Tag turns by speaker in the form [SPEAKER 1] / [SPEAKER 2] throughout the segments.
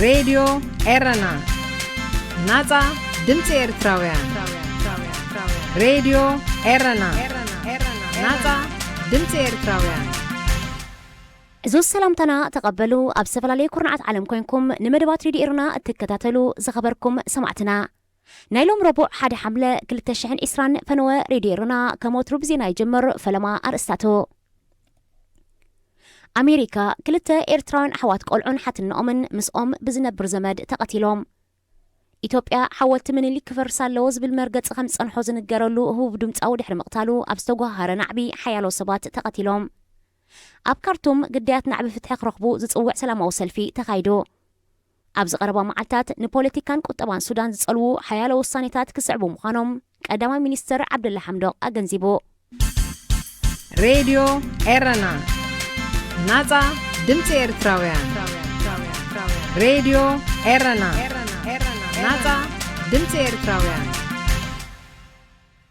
[SPEAKER 1] ሬድዮ ኤረና ናጻ ድምፂ ኤርትራውያን ሬድዮ ኤረና ናጻ ድምፂ ኤርትራውያን
[SPEAKER 2] እዞስ ሰላምታና ተቀበሉ ኣብ ዝተፈላለዩ ኩርናዓት ዓለም ኮይንኩም ንመደባት ሬድዮ ኤረና እትከታተሉ ዝኸበርኩም ሰማዕትና ናይሎም ረቡዕ 1 ሐምለ 2020 ፈነወ ሬድዮ ኤረና ከመትሩ ብዜና ይጀምር ፈለማ አርእስታቱ ኣሜሪካ ክልተ ኤርትራውያን ኣሕዋት ቆልዑን ሓትነኦምን ምስኦም ብዝነብር ዘመድ ተቐቲሎም ኢትዮጵያ ሓወልቲ ምኒልክ ክፈርስ ኣለዎ ዝብል መርገፂ ከም ፀንሖ ዝንገረሉ ህቡብ ድምፃዊ ድሕሪ ምቕታሉ ኣብ ዝተጓሃረ ናዕቢ ሓያሎ ሰባት ተቐቲሎም ኣብ ካርቱም ግዳያት ናዕቢ ፍትሒ ክረኽቡ ዝፅውዕ ሰላማዊ ሰልፊ ተኻይዱ ኣብ ዝቐረባ መዓልታት ንፖለቲካን ቁጠባን ሱዳን ዝጸልዉ ሓያሎ ውሳኔታት ክስዕቡ ምዃኖም ቀዳማይ ሚኒስትር ዓብደላ ሓምዶቕ ኣገንዚቡ
[SPEAKER 1] ሬድዮ ኤረና ናጻ ድምፂ ኤርትራውያን ሬድዮ ኤረና ናጻ ድምፂ ኤርትራውያን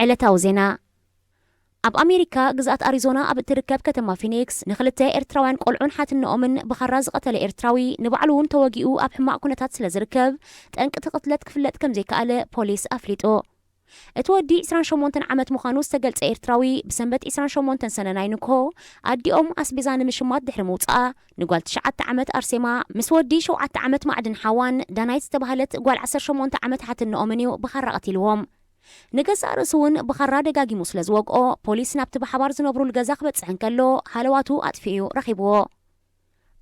[SPEAKER 2] ዕለታዊ ዜና ኣብ ኣሜሪካ ግዛት ኣሪዞና ኣብ እትርከብ ከተማ ፊኒክስ ንኽልተ ኤርትራውያን ቆልዑን ሓትነኦምን ብኻራ ዝቐተለ ኤርትራዊ ንባዕሉ እውን ተወጊኡ ኣብ ሕማቕ ኩነታት ስለ ዝርከብ ጠንቂ ቅትለት ክፍለጥ ከም ዘይከኣለ ፖሊስ ኣፍሊጡ እቲ ወዲ 28 ዓመት ምዃኑ ዝተገልጸ ኤርትራዊ ብሰንበት 28 ሰነ ናይ ንኮ ኣዲኦም ኣስቤዛ ንምሽማት ድሕሪ ምውፃኣ ንጓል 9 ዓመት ኣርሴማ ምስ ወዲ 7 ዓመት ማዕድን ሓዋን ዳናይት ዝተባህለት ጓል 18 ዓመት ሓትነኦምን እዩ ብኻራ ቀቲልዎም ንገዛ ርእሱ እውን ብኻራ ደጋጊሙ ስለ ዝወግኦ ፖሊስ ናብቲ ብሓባር ዝነብሩሉ ገዛ ክበፅሕ እንከሎ ሃለዋቱ ኣጥፊኡ ረኺብዎ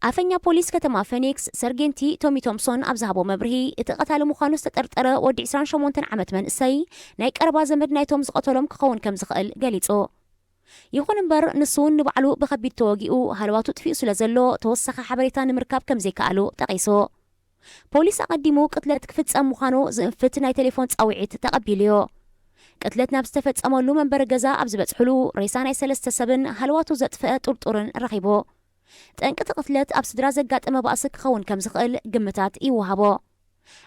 [SPEAKER 2] ኣፈኛ ፖሊስ ከተማ ፊኒክስ ሰርጌንቲ ቶሚ ቶምሶን ኣብ ዝሃቦ መብርሂ እቲ ቀታሊ ምዃኑ ዝተጠርጠረ ወዲ 28 ዓመት መንእሰይ ናይ ቀረባ ዘመድ ናይቶም ዝቐተሎም ክኸውን ከም ዝኽእል ገሊጹ ይኹን እምበር ንሱ እውን ንባዕሉ ብኸቢድ ተወጊኡ ሃለዋቱ ጥፊኡ ስለ ዘሎ ተወሳኺ ሓበሬታ ንምርካብ ከም ዘይከኣሉ ጠቒሱ ፖሊስ ኣቐዲሙ ቅትለት ክፍጸም ምዃኑ ዝእንፍት ናይ ቴሌፎን ጻውዒት ተቐቢልዮ ቅትለት ናብ ዝተፈጸመሉ መንበሪ ገዛ ኣብ ዝበፅሕሉ ሬሳ ናይ 3 ሰብን ሃለዋቱ ዘጥፍአ ጡርጡርን ረኺቦ ጠንቂ ቅትለት ኣብ ስድራ ዘጋጠመ ባእሲ ክኸውን ከም ዝኽእል ግምታት ይወሃቦ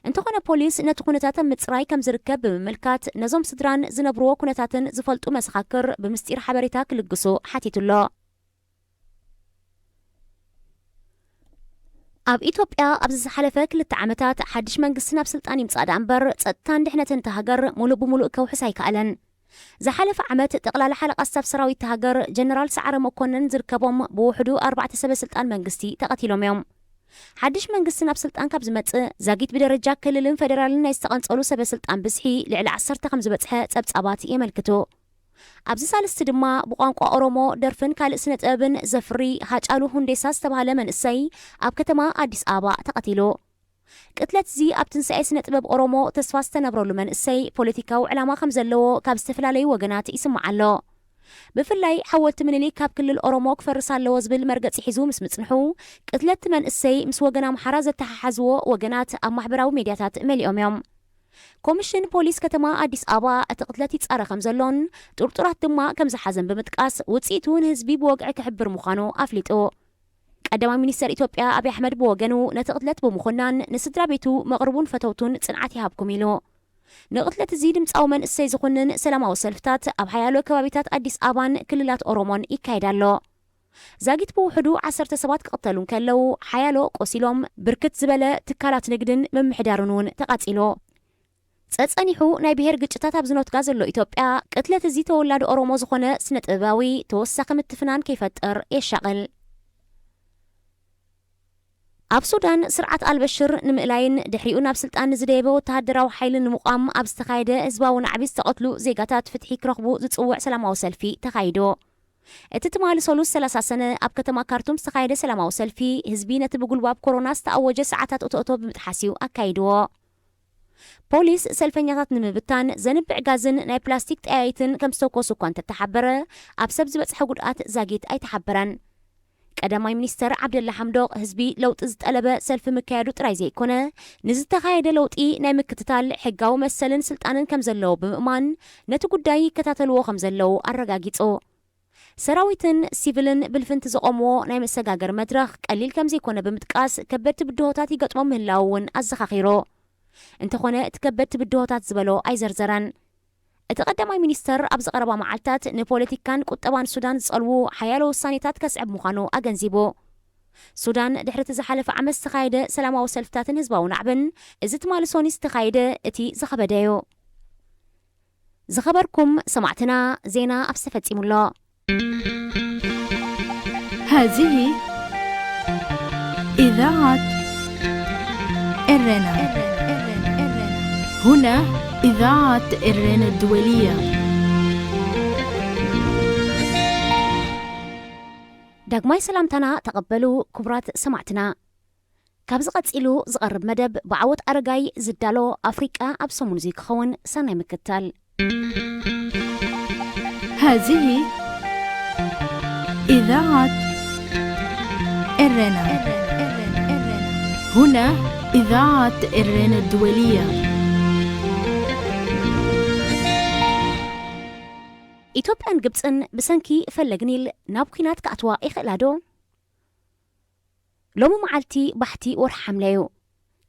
[SPEAKER 2] እንተኾነ ፖሊስ ነቲ ኩነታት ምፅራይ ከም ዝርከብ ብምምልካት ነዞም ስድራን ዝነብርዎ ኩነታትን ዝፈልጡ መሰኻክር ብምስጢር ሓበሬታ ክልግሱ ሓቲቱሎ ኣብ ኢትዮጵያ ኣብ ዝሓለፈ 2 ዓመታት ሓድሽ መንግስቲ ናብ ስልጣን ይምጻእ እምበር ጸጥታን ድሕነትን ተሃገር ሙሉእ ብሙሉእ ከውሕስ ኣይከኣለን ዝሓለፈ ዓመት ጠቕላላ ሓለቓ ስታፍ ሰራዊት ሃገር ጀነራል ሰዓረ መኮነን ዝርከቦም ብውሕዱ 4 ሰበ ስልጣን መንግስቲ ተቐቲሎም እዮም ሓድሽ መንግስቲ ናብ ስልጣን ካብ ዝመጽእ ዛጊት ብደረጃ ክልልን ፌደራልን ናይ ዝተቐንጸሉ ሰበ ስልጣን ብዝሒ ልዕሊ 10 ከም ዝበጽሐ ጸብጻባት የመልክቱ ኣብዚ ሳልስቲ ድማ ብቋንቋ ኦሮሞ ደርፍን ካልእ ስነ ጥበብን ዘፍሪ ሃጫሉ ሁንዴሳ ዝተባህለ መንእሰይ ኣብ ከተማ ኣዲስ ኣበባ ተቐቲሉ ቅትለት እዚ ኣብ ትንሳኤ ስነ ጥበብ ኦሮሞ ተስፋ ዝተነብረሉ መንእሰይ ፖለቲካዊ ዕላማ ከም ዘለዎ ካብ ዝተፈላለዩ ወገናት ይስማዕ ኣሎ ብፍላይ ሓወልቲ ምኒልክ ካብ ክልል ኦሮሞ ክፈርስ ኣለዎ ዝብል መርገፂ ሒዙ ምስ ምጽንሑ ቅትለት መንእሰይ ምስ ወገን ኣምሓራ ዘተሓሓዝዎ ወገናት ኣብ ማሕበራዊ ሚድያታት መሊኦም እዮም ኮሚሽን ፖሊስ ከተማ ኣዲስ ኣበባ እቲ ቅትለት ይጻረ ከም ዘሎን ጡርጡራት ድማ ከም ዝሓዘን ብምጥቃስ ውጽኢቱ ንህዝቢ ብወግዒ ክሕብር ምዃኑ ኣፍሊጡ ቀዳማይ ሚኒስትር ኢትዮጵያ ኣብይ ኣሕመድ ብወገኑ ነቲ ቅትለት ብምኹናን ንስድራ ቤቱ መቕርቡን ፈተውቱን ጽንዓት ይሃብኩም ኢሉ ንቅትለት እዚ ድምፃዊ መንእሰይ ዝኹንን ሰላማዊ ሰልፍታት ኣብ ሓያሎ ከባቢታት ኣዲስ ኣበባን ክልላት ኦሮሞን ይካየድ ኣሎ ዛጊት ብውሕዱ 10 ሰባት ክቕተሉ ከለው ሓያሎ ቆሲሎም ብርክት ዝበለ ትካላት ንግድን ምምሕዳርን እውን ተቓጺሉ ጸጸኒሑ ናይ ብሔር ግጭታት ኣብ ዝነትጋ ዘሎ ኢትዮጵያ ቅትለት እዚ ተወላዲ ኦሮሞ ዝኾነ ስነ ጥበባዊ ተወሳኺ ምትፍናን ከይፈጥር የሻቕል ኣብ ሱዳን ስርዓት ኣልበሽር ንምእላይን ድሕሪኡ ናብ ስልጣን ንዝደየበ ወተሃደራዊ ሓይሊ ንምቋም ኣብ ዝተኻየደ ህዝባዊ ናዕቢ ዝተቐትሉ ዜጋታት ፍትሒ ክረኽቡ ዝጽውዕ ሰላማዊ ሰልፊ ተኻይዱ እቲ ትማሊ ሰሉስ 30 ሰነ ኣብ ከተማ ካርቱም ዝተኻየደ ሰላማዊ ሰልፊ ህዝቢ ነቲ ብጉልባብ ኮሮና ዝተኣወጀ ሰዓታት እቶእቶ ብምጥሓስዩ ኣካይድዎ ፖሊስ ሰልፈኛታት ንምብታን ዘንብዕ ጋዝን ናይ ፕላስቲክ ጠያይትን ከም ዝተኮሱ እኳ እንተተሓበረ ኣብ ሰብ ዝበፅሐ ጉድኣት ዛጊት ኣይተሓበረን ቀዳማይ ሚኒስትር ዓብደላ ሓምዶቕ ህዝቢ ለውጢ ዝጠለበ ሰልፊ ምካየዱ ጥራይ ዘይኮነ ንዝተኻየደ ለውጢ ናይ ምክትታል ሕጋዊ መሰልን ስልጣንን ከም ዘለዎ ብምእማን ነቲ ጉዳይ ይከታተልዎ ከም ዘለው ኣረጋጊጹ ሰራዊትን ሲቪልን ብልፍንቲ ዝቆምዎ ናይ መሰጋገር መድረኽ ቀሊል ከም ዘይኮነ ብምጥቃስ ከበድቲ ብድሆታት ይገጥሞም ምህላው እውን ኣዘኻኺሩ እንተኾነ እቲ ከበድቲ ብድሆታት ዝበሎ ኣይዘርዘረን እቲ ቀዳማይ ሚኒስትር ኣብ ዝቐረባ መዓልታት ንፖለቲካን ቁጠባን ሱዳን ዝጸልዉ ሓያሎ ውሳኔታት ከስዕብ ምዃኑ ኣገንዚቡ ሱዳን ድሕሪ ዝሓለፈ ዓመት ዝተኻየደ ሰላማዊ ሰልፍታትን ህዝባዊ ናዕብን እዚ ትማሊ ሶኒ ዝተኻየደ እቲ ዝኸበደዩ ዝኸበርኩም ሰማዕትና ዜና ኣብ ዝተፈጺሙሎ
[SPEAKER 3] هذه إذاعة إرنا. هنا إذاعة إرنا الدولية.
[SPEAKER 2] داغماي سلامتنا تقبلوا كبرات سمعتنا كابز قصيلو زقرب مدب بعوت أرغاي زدالو أفريقيا أبسو موزيك خون سنة مكتال
[SPEAKER 3] هذه إذاعة إرنا. هنا إذاعة إرنا الدولية.
[SPEAKER 2] ኢትዮጵያን ግብፅን ብሰንኪ ፈለግኒል ናብ ኩናት ከኣትዋ ይኽእላዶ ሎሚ መዓልቲ ባሕቲ ወርሒ ሓምለዩ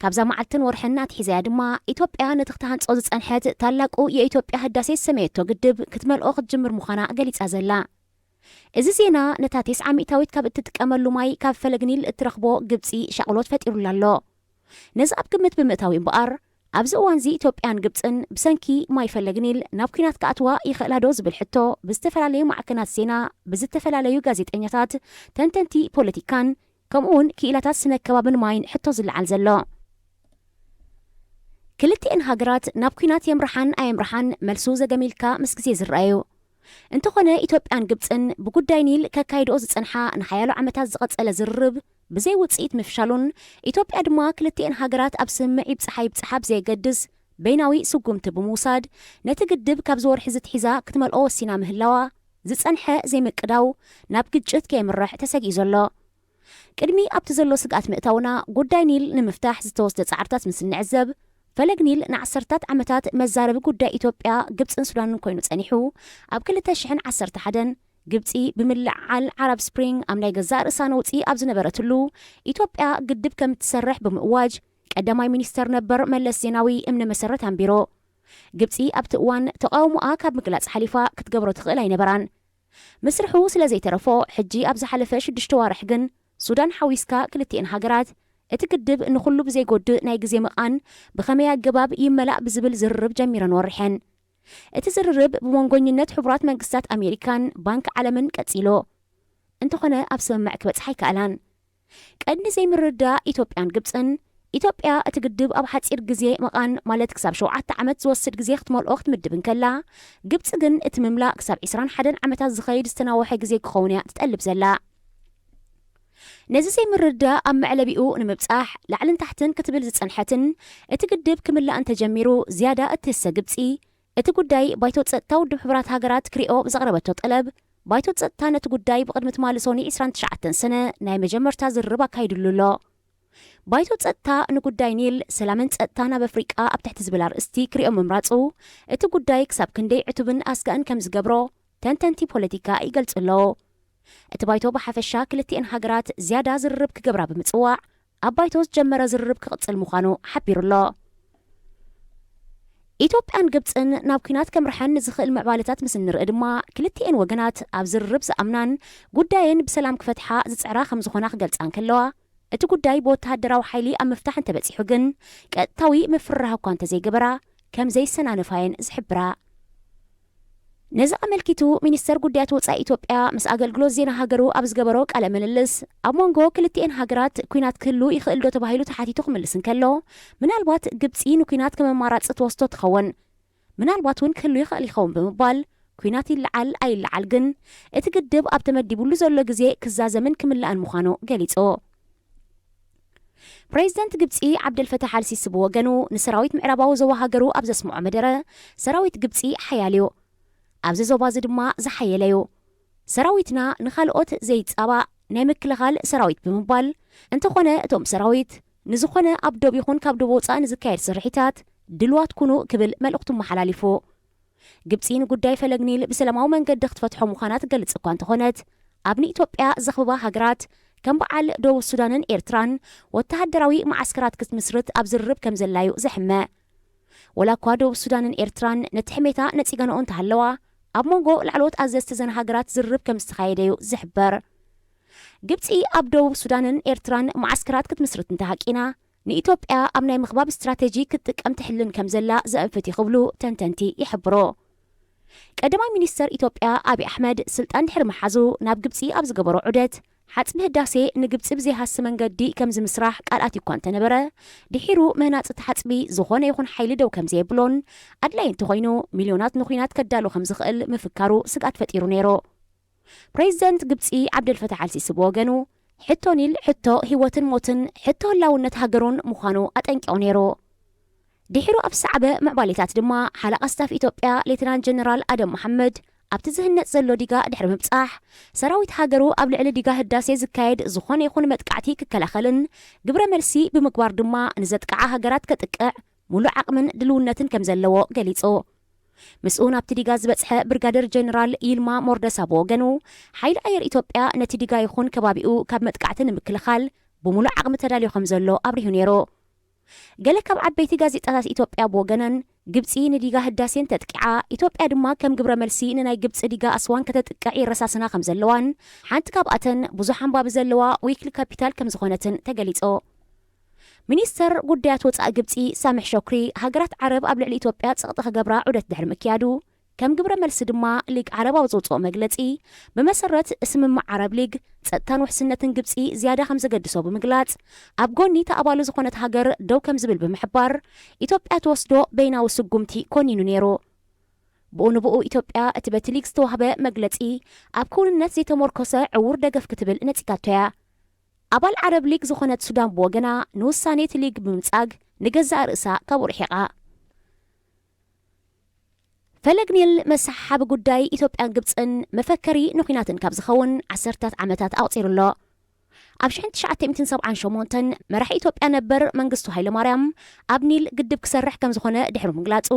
[SPEAKER 2] ካብዛ መዓልትን ወርሕን ኣትሒዘያ ድማ ኢትዮጵያ ነቲ ክትሃንፆ ዝፀንሐት ታላቁ የኢትዮጵያ ህዳሴ ሰሜቶ ግድብ ክትመልኦ ክትጅምር ምዃና ገሊፃ ዘላ እዚ ዜና ነታ 90 ሚእታዊት ካብ እትጥቀመሉ ማይ ካብ ፈለግኒል እትረኽቦ ግብፂ ሻቕሎት ፈጢሩላ ኣሎ ነዚ ኣብ ግምት ብምእታዊ እምበኣር ኣብዚ እዋን እዚ ኢትዮጵያን ግብፅን ብሰንኪ ማይ ፈለግኒል ናብ ኩናት ከኣትዋ ይኽእላዶ ዝብል ሕቶ ብዝተፈላለዩ ማዕከናት ዜና ብዝተፈላለዩ ጋዜጠኛታት ተንተንቲ ፖለቲካን ከምኡውን ክኢላታት ስነ ከባብን ማይን ሕቶ ዝለዓል ዘሎ ክልቲአን ሃገራት ናብ ኩናት የምርሓን ኣየምርሓን መልሱ ዘገሚልካ ምስ ግዜ ዝረኣዩ እንተኾነ ኢትዮጵያን ግብፅን ብጉዳይ ኒል ከካይድኦ ዝፀንሓ ንሓያሎ ዓመታት ዝቐፀለ ዝርርብ ብዘይ ውፅኢት ምፍሻሉን ኢትዮጵያ ድማ ክልቲአን ሃገራት ኣብ ስምዒ ብፀሓይ ብፀሓብ ዘየገድስ በይናዊ ስጉምቲ ብምውሳድ ነቲ ግድብ ካብ ዝወርሒ ዝትሒዛ ክትመልኦ ወሲና ምህላዋ ዝፀንሐ ዘይምቅዳው ናብ ግጭት ከየምርሕ ተሰጊኡ ዘሎ ቅድሚ ኣብቲ ዘሎ ስግኣት ምእታውና ጉዳይ ኒል ንምፍታሕ ዝተወስደ ፃዕርታት ምስ ንዕዘብ ፈለግ ኒል ንዓሰርታት ዓመታት መዛረቢ ጉዳይ ኢትዮጵያ ግብፅን ሱዳንን ኮይኑ ፀኒሑ ኣብ 2011 ግብፂ ብምልዓል ዓረብ ስፕሪንግ ኣብ ናይ ገዛእ ርእሳ ነውፂ ኣብ ዝነበረትሉ ኢትዮጵያ ግድብ ከም እትሰርሕ ብምእዋጅ ቀዳማይ ሚኒስተር ነበር መለስ ዜናዊ እምነ መሰረት ኣንቢሮ ግብፂ ኣብቲ እዋን ተቃውሞኣ ካብ ምግላፅ ሓሊፋ ክትገብሮ ትኽእል ኣይነበራን መስርሑ ስለ ዘይተረፎ ሕጂ ኣብ ዝሓለፈ 6 ዋርሕ ግን ሱዳን ሓዊስካ ክልቲአን ሃገራት እቲ ግድብ ንኹሉ ብዘይጎድእ ናይ ግዜ ምቓን ብኸመይ ኣገባብ ይመላእ ብዝብል ዝርርብ ጀሚረን ወርሐን እቲ ዝርርብ ብመንጎኝነት ሕቡራት መንግስታት ኣሜሪካን ባንክ ዓለምን ቀፂሎ እንተኾነ ኣብ ስምምዕ ክበፅሓ ይከኣላን ቀድኒ ዘይምርዳእ ኢትዮጵያን ግብፅን ኢትዮጵያ እቲ ግድብ ኣብ ሓፂር ግዜ ምቓን ማለት ክሳብ 7 ዓመት ዝወስድ ግዜ ክትመልኦ ክትምድብን ከላ ግብፂ ግን እቲ ምምላእ ክሳብ 21 ዓመታት ዝኸይድ ዝተናወሐ ግዜ ክኸውን እያ ትጠልብ ዘላ ነዚ ዘይምርዳእ ኣብ መዕለቢኡ ንምብፃሕ ላዕልን ታሕትን ክትብል ዝፀንሐትን እቲ ግድብ ክምላእ እንተጀሚሩ ዝያዳ እትህሰ ግብፂ እቲ ጉዳይ ባይቶ ፀጥታ ውድብ ሕቡራት ሃገራት ክሪኦ ብዘቕረበቶ ጠለብ ባይቶ ፀጥታ ነቲ ጉዳይ ብቅድሚ ትማሊ ሶኒ 29 ሰነ ናይ መጀመርታ ዝርርብ ኣካይድሉ ኣሎ ባይቶ ፀጥታ ንጉዳይ ኒል ሰላምን ፀጥታን ኣብ ኣፍሪቃ ኣብ ትሕቲ ዝብል ኣርእስቲ ክሪኦ ምምራፁ እቲ ጉዳይ ክሳብ ክንደይ ዕቱብን ኣስጋእን ከም ዝገብሮ ተንተንቲ ፖለቲካ ይገልጹ ኣለዎ እቲ ባይቶ ብሓፈሻ ክልቲአን ሃገራት ዝያዳ ዝርርብ ክገብራ ብምፅዋዕ ኣብ ባይቶ ዝጀመረ ዝርርብ ክቕፅል ምዃኑ ሓቢሩ ኣሎ ኢትዮጵያን ግብፅን ናብ ኩናት ከምርሐን ዝኽእል ምዕባለታት ምስ ንርኢ ድማ ክልቲአን ወገናት ኣብ ዝርርብ ዝኣምናን ጉዳየን ብሰላም ክፈትሓ ዝፅዕራ ከም ዝኾና ክገልፃን ከለዋ እቲ ጉዳይ ብወተሃደራዊ ሓይሊ ኣብ ምፍታሕ እንተበፂሑ ግን ቀጥታዊ ምፍራሕ እኳ እንተዘይገበራ ከም ዘይሰናነፋየን ዝሕብራ ነዚ ኣመልኪቱ ሚኒስተር ጉዳያት ወፃኢ ኢትዮጵያ ምስ ኣገልግሎት ዜና ሃገሩ ኣብ ዝገበሮ ቃለ ምልልስ ኣብ መንጎ ክልቲአን ሃገራት ኩናት ክህሉ ይኽእል ዶ ተባሂሉ ተሓቲቱ ክምልስ እንከሎ ምናልባት ግብፂ ንኩናት ከም ኣማራፂ ተወስዶ ትኸውን ምናልባት እውን ክህሉ ይኽእል ይኸውን ብምባል ኩናት ይለዓል ኣይለዓል ግን እቲ ግድብ ኣብ ተመዲቡሉ ዘሎ ግዜ ክዛዘምን ክምላእን ምዃኑ ገሊጹ ፕሬዚደንት ግብፂ ዓብደልፈታሕ አልሲሲ ብወገኑ ንሰራዊት ምዕራባዊ ዞባ ሃገሩ ኣብ ዘስምዖ መደረ ሰራዊት ግብፂ ሓያልዩ ኣብዚ ዞባ እዚ ድማ ዝሓየለዩ ሰራዊትና ንኻልኦት ዘይፃባእ ናይ ምክልኻል ሰራዊት ብምባል እንተኾነ እቶም ሰራዊት ንዝኾነ ኣብ ዶብ ይኹን ካብ ዶብ ወፃእ ንዝካየድ ስርሒታት ድልዋት ኩኑ ክብል መልእኽቱ መሓላሊፉ ግብፂ ንጉዳይ ፈለግ ኒል ብሰላማዊ መንገዲ ክትፈትሖ ምዃና ትገልጽ እኳ እንተኾነት ኣብ ንኢትዮጵያ ዘኽብባ ሃገራት ከም በዓል ደቡብ ሱዳንን ኤርትራን ወተሃደራዊ ማዓስከራት ክትምስርት ኣብ ዝርርብ ከም ዘላዩ ዘሕመ ወላ እኳ ደቡብ ሱዳንን ኤርትራን ነቲ ሕሜታ ነፂገንኦ እንተሃለዋ ኣብ መንጎ ላዕለዎት ኣዘዝቲ ዘን ሃገራት ዝርርብ ከም ዝተኻየደዩ ዝሕበር ግብፂ ኣብ ደቡብ ሱዳንን ኤርትራን ማዓስከራት ክትምስርት እንተሃቂና ንኢትዮጵያ ኣብ ናይ ምኽባብ ስትራቴጂ ክትጥቀም ትሕልን ከም ዘላ ዘእንፈት ይኽብሉ ተንተንቲ ይሕብሮ። ቀዳማይ ሚኒስተር ኢትዮጵያ አብይ አሕመድ ስልጣን ድሕሪ መሓዙ ናብ ግብፂ ኣብ ዝገበሮ ዑደት ሓፅቢ ህዳሴ ንግብፂ ብዘይሃሲ መንገዲ ከም ዝምስራሕ ቃልኣት እኳ እንተነበረ ድሒሩ ምህናፅቲ ሓፅቢ ዝኾነ ይኹን ሓይሊ ደው ከም ዘየብሎን ኣድላይ እንተኾይኑ ሚልዮናት ንኹናት ከዳሎ ከም ዝኽእል ምፍካሩ ስጋት ፈጢሩ ነይሩ። ፕሬዚደንት ግብፂ ዓብደልፈታሕ አልሲሲ ብወገኑ ሕቶ ኒል ሕቶ ህይወትን ሞትን ሕቶ ህላውነት ሃገሩን ምዃኑ ኣጠንቂቑ ነይሩ። ድሒሩ ኣብ ሰዕበ ምዕባሌታት ድማ ሓለቓ ስታፍ ኢትዮጵያ ሌተናንት ጀነራል ኣደም መሐመድ ኣብቲ ዝህነፅ ዘሎ ዲጋ ድሕሪ ምብፃሕ ሰራዊት ሃገሩ ኣብ ልዕሊ ዲጋ ህዳሴ ዝካየድ ዝኾነ ይኹን መጥቃዕቲ ክከላኸልን ግብረ መልሲ ብምግባር ድማ ንዘጥቃዓ ሃገራት ከጥቅዕ ሙሉእ ዓቕምን ድልውነትን ከም ዘለዎ ገሊጹ። ምስኡ ናብቲ ዲጋ ዝበፅሐ ብርጋደር ጀነራል ይልማ ሞርደሳ ብወገኑ ሓይሊ ኣየር ኢትዮጵያ ነቲ ዲጋ ይኹን ከባቢኡ ካብ መጥቃዕቲ ንምክልኻል ብሙሉእ ዓቕሚ ተዳልዩ ከም ዘሎ ኣብሪሁ ነይሩ። ገለ ካብ ዓበይቲ ጋዜጣታት ኢትዮጵያ ብወገነን ግብፂ ንዲጋ ህዳሴን ተጥቂዓ ኢትዮጵያ ድማ ከም ግብረ መልሲ ንናይ ግብፂ ዲጋ ኣስዋን ከተጥቅዕ ይረሳስና ከም ዘለዋን ሓንቲ ካብኣተን ብዙሕ ኣንባቢ ዘለዋ ዊክሊ ካፒታል ከም ዝኾነትን ተገሊጾ። ሚኒስተር ጉዳያት ወፃኢ ግብፂ ሳምሕ ሾክሪ ሃገራት ዓረብ ኣብ ልዕሊ ኢትዮጵያ ፀቕጢ ክገብራ ዑደት ድሕሪ ምክያዱ ከም ግብረ መልሲ ድማ ሊግ ዓረብ ኣብ ዘውፅኦ መግለፂ ብመሰረት ስምምዕ ዓረብ ሊግ ፀጥታን ውሕስነትን ግብፂ ዝያዳ ከም ዘገድሶ ብምግላጽ ኣብ ጎኒ ተኣባሉ ዝኾነት ሃገር ደው ከም ዝብል ብምሕባር ኢትዮጵያ ትወስዶ በይናዊ ስጉምቲ ኮኒኑ ነይሩ። ብኡንብኡ ኢትዮጵያ እቲ በቲ ሊግ ዝተዋህበ መግለፂ ኣብ ክውንነት ዘይተመርኮሰ ዕውር ደገፍ ክትብል ነፂጋቶያ። ኣባል ዓረብ ሊግ ዝኾነት ሱዳን ብወገና ንውሳኔት ሊግ ብምምጻግ ንገዛእ ርእሳ ካብኡ ርሒቓ። ፈለግ ኒል መሳሓቢ ጉዳይ ኢትዮጵያን ግብፅን መፈከሪ ንኹናትን ካብ ዝኸውን 10 ዓመታት ኣቕፂሩሎ። ኣብ 1978 መራሒ ኢትዮጵያ ነበር መንግስቱ ሃይለማርያም ኣብ ኒል ግድብ ክሰርሕ ከም ዝኾነ ድሕሪ ምግላጹ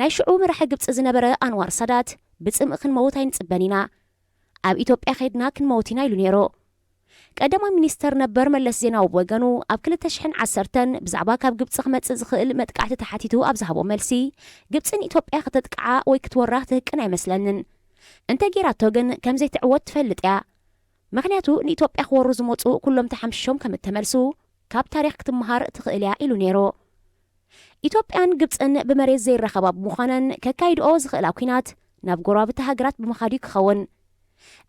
[SPEAKER 2] ናይ ሽዑ መራሒ ግብፂ ዝነበረ አንዋር ሳዳት ብፅምኢ ክንመውት ኣይንፅበን ኢና ኣብ ኢትዮጵያ ኸይድና ክንመውት ኢና ኢሉ ነይሩ። ቀዳማይ ሚኒስተር ነበር መለስ ዜናዊ ብወገኑ ኣብ 2010 ብዛዕባ ካብ ግብፂ ክመፅእ ዝኽእል መጥቃዕቲ ተሓቲቱ ኣብ ዝሃቦ መልሲ ግብፅን ኢትዮጵያ ክትጥቅዓ ወይ ክትወራ ትህቅን ኣይመስለንን እንተ ጌራቶ ግን ከም ዘይትዕወት ትፈልጥ እያ። ምክንያቱ ንኢትዮጵያ ክወሩ ዝመፁ ኩሎም ተሓምሽሾም ከም እተመልሱ ካብ ታሪክ ክትመሃር ትኽእል እያ ኢሉ ነይሩ። ኢትዮጵያን ግብፅን ብመሬት ዘይረኸባ ብምዃነን ከካይድኦ ዝኽእላ ኩናት ናብ ጎረባብቲ ሃገራት ብምኻዱ ክኸውን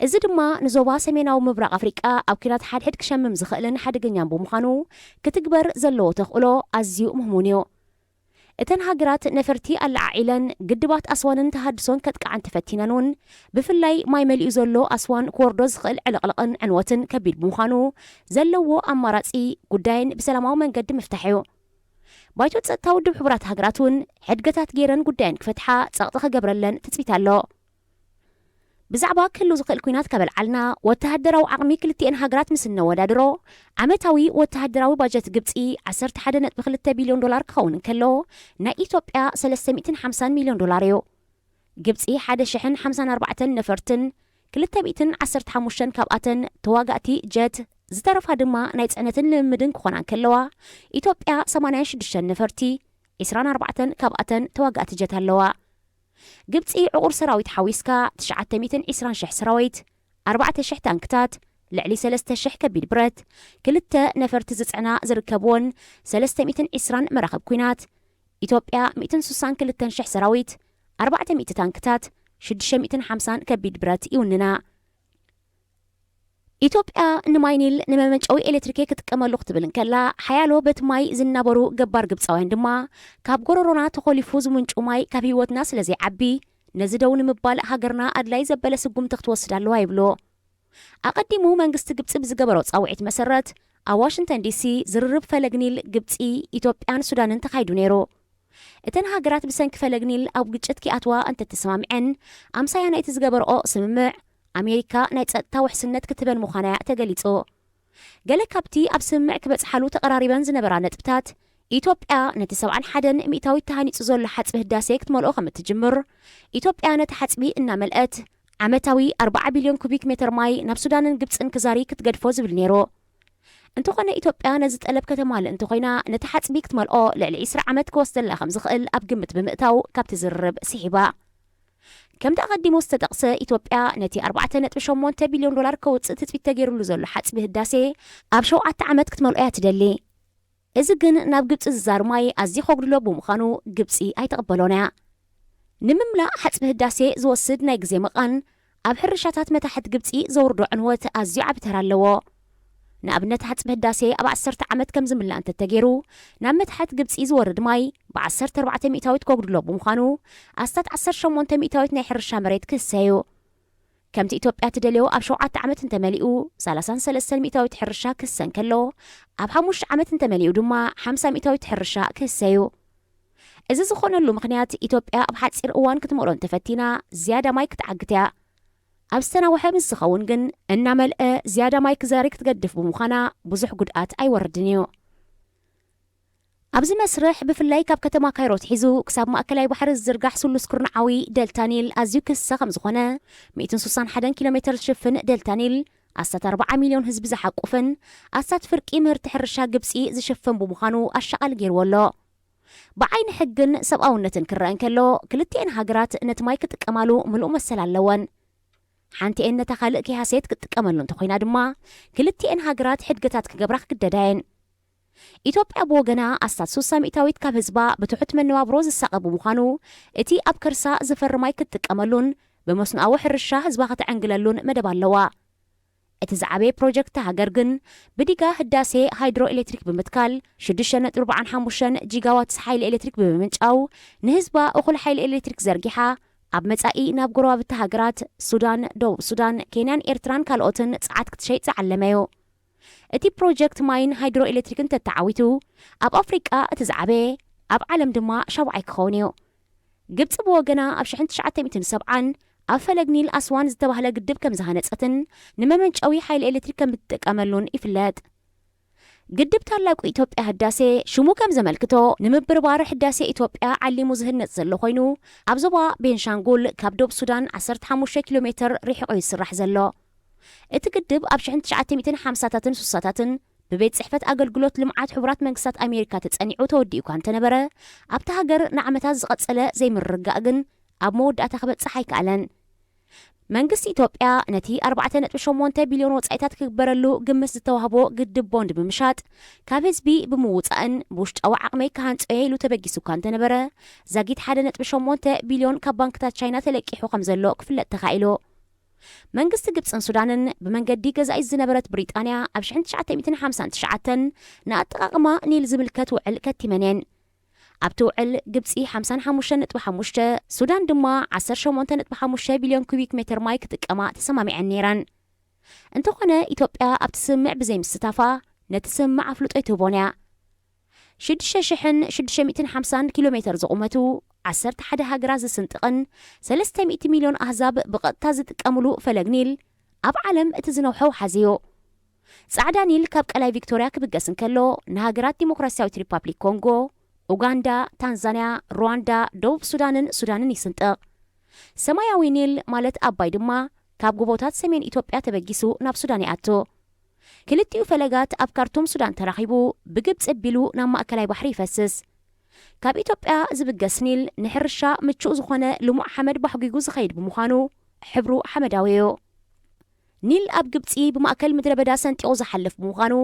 [SPEAKER 2] እዚ ድማ ንዞባ ሰሜናዊ ምብራቕ ኣፍሪቃ ኣብ ኩናት ሓድሕድ ክሸምም ዝኽእልን ሓደገኛን ብምዃኑ ክትግበር ዘለዎ ተኽእሎ ኣዝዩ ምህሙን እዩ። እተን ሃገራት ነፈርቲ ኣላዓዒለን ግድባት ኣስዋንን ተሃድሶን ከጥቅዓን ተፈቲነን እውን ብፍላይ ማይ መሊኡ ዘሎ ኣስዋን ክወርዶ ዝኽእል ዕልቕልቕን ዕንወትን ከቢድ ብምዃኑ ዘለዎ ኣማራፂ ጉዳይን ብሰላማዊ መንገዲ ምፍታሕ እዩ። ባይቶ ፀጥታ ውድብ ሕቡራት ሃገራት እውን ሕድገታት ገይረን ጉዳይን ክፈትሓ ፀቕጢ ክገብረለን ትፅቢት ኣሎ። ብዛዕባ ክህሉ ዝኽእል ኩናት ከበልዓልና ወተሃደራዊ ዓቕሚ ክልቲአን ሃገራት ምስ ነወዳድሮ ዓመታዊ ወተሃደራዊ ባጀት ግብፂ 11.2 ቢልዮን ዶላር ክኸውን እንከሎ ናይ ኢትዮጵያ 350 ሚልዮን ዶላር እዩ። ግብፂ 1054 ነፈርትን 215 ካብኣተን ተዋጋእቲ ጀት ዝተረፋ ድማ ናይ ፅዕነትን ልምምድን ክኾና እንከለዋ ኢትዮጵያ 86 ነፈርቲ 24 ካብኣተን ተዋጋእቲ ጀት ኣለዋ። ግብፂ ዕቑር ሰራዊት ሓዊስካ 920,000 ሰራዊት 4,000 ታንክታት ልዕሊ 3,000 ከቢድ ብረት 2 ነፈርቲ ዝፅዕና ዝርከብዎን 320 መራኸብ ኩናት ኢትዮጵያ 162,000 ሰራዊት 400 ታንክታት 650 ከቢድ ብረት ይውንና። ኢትዮጵያ ንማይ ኒል ንመመንጨዊ ኤሌክትሪክ ክትጥቀመሉ ክትብል እንከላ ሓያሎ በቲ ማይ ዝናበሩ ገባር ግብፃውያን ድማ ካብ ጎረሮና ተኾሊፉ ዝምንጩ ማይ ካብ ህይወትና ስለዘይዓቢ ነዚ ደው ንምባል ሃገርና ኣድላይ ዘበለ ስጉምቲ ክትወስድ ኣለዋ ይብሎ። ኣቐዲሙ መንግስቲ ግብፂ ብዝገበሮ ፃውዒት መሰረት ኣብ ዋሽንተን ዲሲ ዝርርብ ፈለግ ኒል ግብፂ ኢትዮጵያን ሱዳንን ተኻይዱ ነይሩ። እተን ሃገራት ብሰንኪ ፈለግ ኒል ኣብ ግጭት ኪኣትዋ እንተተሰማምዐን ኣምሳያ ናይቲ ዝገበርኦ ስምምዕ ኣሜሪካ ናይ ፀጥታ ውሕስነት ክትበን ምዃና ተገሊጹ። ገለ ካብቲ ኣብ ስምምዕ ክበፅሓሉ ተቐራሪበን ዝነበራ ነጥብታት ኢትዮጵያ ነቲ 71 ሚእታዊ ተሃኒፁ ዘሎ ሓፅቢ ህዳሴ ክትመልኦ ከም እትጅምር ኢትዮጵያ ነቲ ሓፅቢ እናመልአት ዓመታዊ 4 ቢልዮን ኩቢክ ሜትር ማይ ናብ ሱዳንን ግብፅን ክዛሪ ክትገድፎ ዝብል ነይሩ። እንተኾነ ኢትዮጵያ ነዚ ጠለብ ከተማልእ እንተኮይና ነቲ ሓፅቢ ክትመልኦ ልዕሊ 20 ዓመት ክወስደላ ከም ዝኽእል ኣብ ግምት ብምእታው ካብቲ ዝርርብ ስሒባ كم تقدموا استدقس إثيوبيا نتي 4.8 بليون دولار كوت تثبيت تغيرلو زلو حسب هداسي اب 7 عامات كتملؤها تدلي إذا كن ناب جبس الزارماي أزي خقرلو بمخانو جبسي أي تقبلونا نمملا حسب هداسي زوسد نايجزي مقان اب حرشاتات متاحت جبسي زوردو عنوات أزي عبترالو نابنت حسب هداسي اب 10 عامات كم زملا انت تغيرو ناب متاحت جبسي زورد ماي ب 1400 خقرلو بمخانو أستات 1800 ناي حرشا مريت كسايو كمت إثيوبيا تدليو اب 7 عامات انت مليو 3300 حرشا كسن كلو اب 5 عامات انت مليو دما 500 حرشا كسايو إذا زخونلو مخنيات إثيوبيا اب حصير اوان كتمرون تفتينا زياده ماي كتعقتيا اب سنه وحمس زخون جن انامل زياده ماي كزاريك تقدف بمخانا بزح قدات اي وردنيو أبز مسرح بفلاي كاب كتما كايرو تحيزو كساب مأكلاي بحر الزرقاح سلو سكرنعاوي دلتانيل أزيو كسا خمزخونا 261 كيلومتر شفن دلتانيل أستات 4 مليون هزب زحاق وفن أستات فرق إمهر تحرشا قبسي زي شفن بمخانو الشقال غير والله بعين حقن سبقاو نتن كران كلو كلتين هاقرات نتماي كتكمالو ملو مسل اللوان حانتي إن تخالق كي هاسيت كتكمالون تخوينا دما كلتين هاقرات حدقتات كقبراخ كددين إثيوبيا بوغنا أستات 300 كاب هزبا بتحت من نوابروز الساقب مخانو اتي أب كرسا زفر ماي كتكملون بمصنع وحرشا هزبا خطعنقللون مدبالوا اتزعبي بروجكت هاقرقن بديقا هداسي هيدرو إلكتريك بمتكال 6.45 جيجاوات حيل إلكتريك بمنشاو نهزبا أخل حيل إلكتريك زرقيحا أب متساقي ناب قروا بتهاقرات سودان دوب سودان كينان إيرتران كالوتن تسعات كتشي تعلميو اتي بروجكت ماين هيدرو إلكتريك انت تعاويتو اب أفريقيا اتزعبي اب عالم دما شوعي كخونيو قبت بوغنا اب شحن 907 اب فلقنيل أسوان زتبهلا قدب كم زهانتساتن نممنش اوي حيل إلكتريك كم بتتكاملون إفلات قدب تالاكو إثيوبيا هداسي شمو كم زملكتو نمبر بار حداسي إثيوبيا علي مزهنت زلو خوينو اب زبا بينشانغول كابدوب سودان 15 كيلومتر ريحو يسرح زلو اتقدب اب شحن 950 ببيت صحفة أقلقلوت لمعات حبرات منكسات أمريكا تتصنعو توديو كان تنبرا اب تهاجر نعمتها زقصله زي من الرقاقن اب مود اتخبت صحي كالن منقس إثيوبيا نتي 4.8 بليون وصعيتات كبرلو قمس زتوهبو قدب بوند بمشات كافيز بي بموصأن بوشت او عقمي كهانت ايلو تبقيسو كان تنبرا زاقيت 1.8 بليون كبانكتات تشاينا تلقيحو خمزلو كفلت تخايلو منقست قبصن سودانن بمنقدي قزاي الزنبرت بريطانيا اب 1959 ناتقاقما نيل زملكت وعل كتمنين اب توعل قبصي 55.5 سودان دما 18.5 بليون كوبيك متر ماي كتقما تسمامي عنيران انتو خنا إثيوبيا اب تسمع بزي مستافا نتسمع فلوط ايتوبونيا 650 كيلومتر زقومتو 11 هاجرا زسنطقن 300 مليون أحزاب بقطታ ዝጥቀምሉ ፈለግኒል ኣብ ዓለም እቲ ዝነውሐው ሓዚዩ ጻዕዳ ኒል ካብ ቀላይ ቪክቶሪያ ክብገስን ከሎ ንሃገራት ዲሞክራሲያዊት ሪፐብሊክ ኮንጎ ኡጋንዳ ታንዛኒያ ሩዋንዳ ደቡብ ሱዳንን ይስንጥቕ ሰማያዊ ኒል ማለት ኣባይ ድማ ካብ ጎቦታት ሰሜን ኢትዮጵያ ተበጊሱ ናብ ሱዳን ይኣቱ ክልቲኡ ፈለጋት ኣብ ካርቱም ሱዳን ተራኺቡ ብግብጽ ቢሉ ናብ ማእከላይ ባሕሪ ይፈስስ ካብ ኢትዮጵያ ዝብገስ ኒል ንሕርሻ ምቹእ ዝኾነ ልሙዕ ሓመድ ባሕጊጉ ዝኸይድ ብምዃኑ ሕብሩ ሓመዳዊዮ ኒል ኣብ ግብፂ ብማእከል ምድረ በዳ ሰንጢቑ ዝሓልፍ ብምዃኑ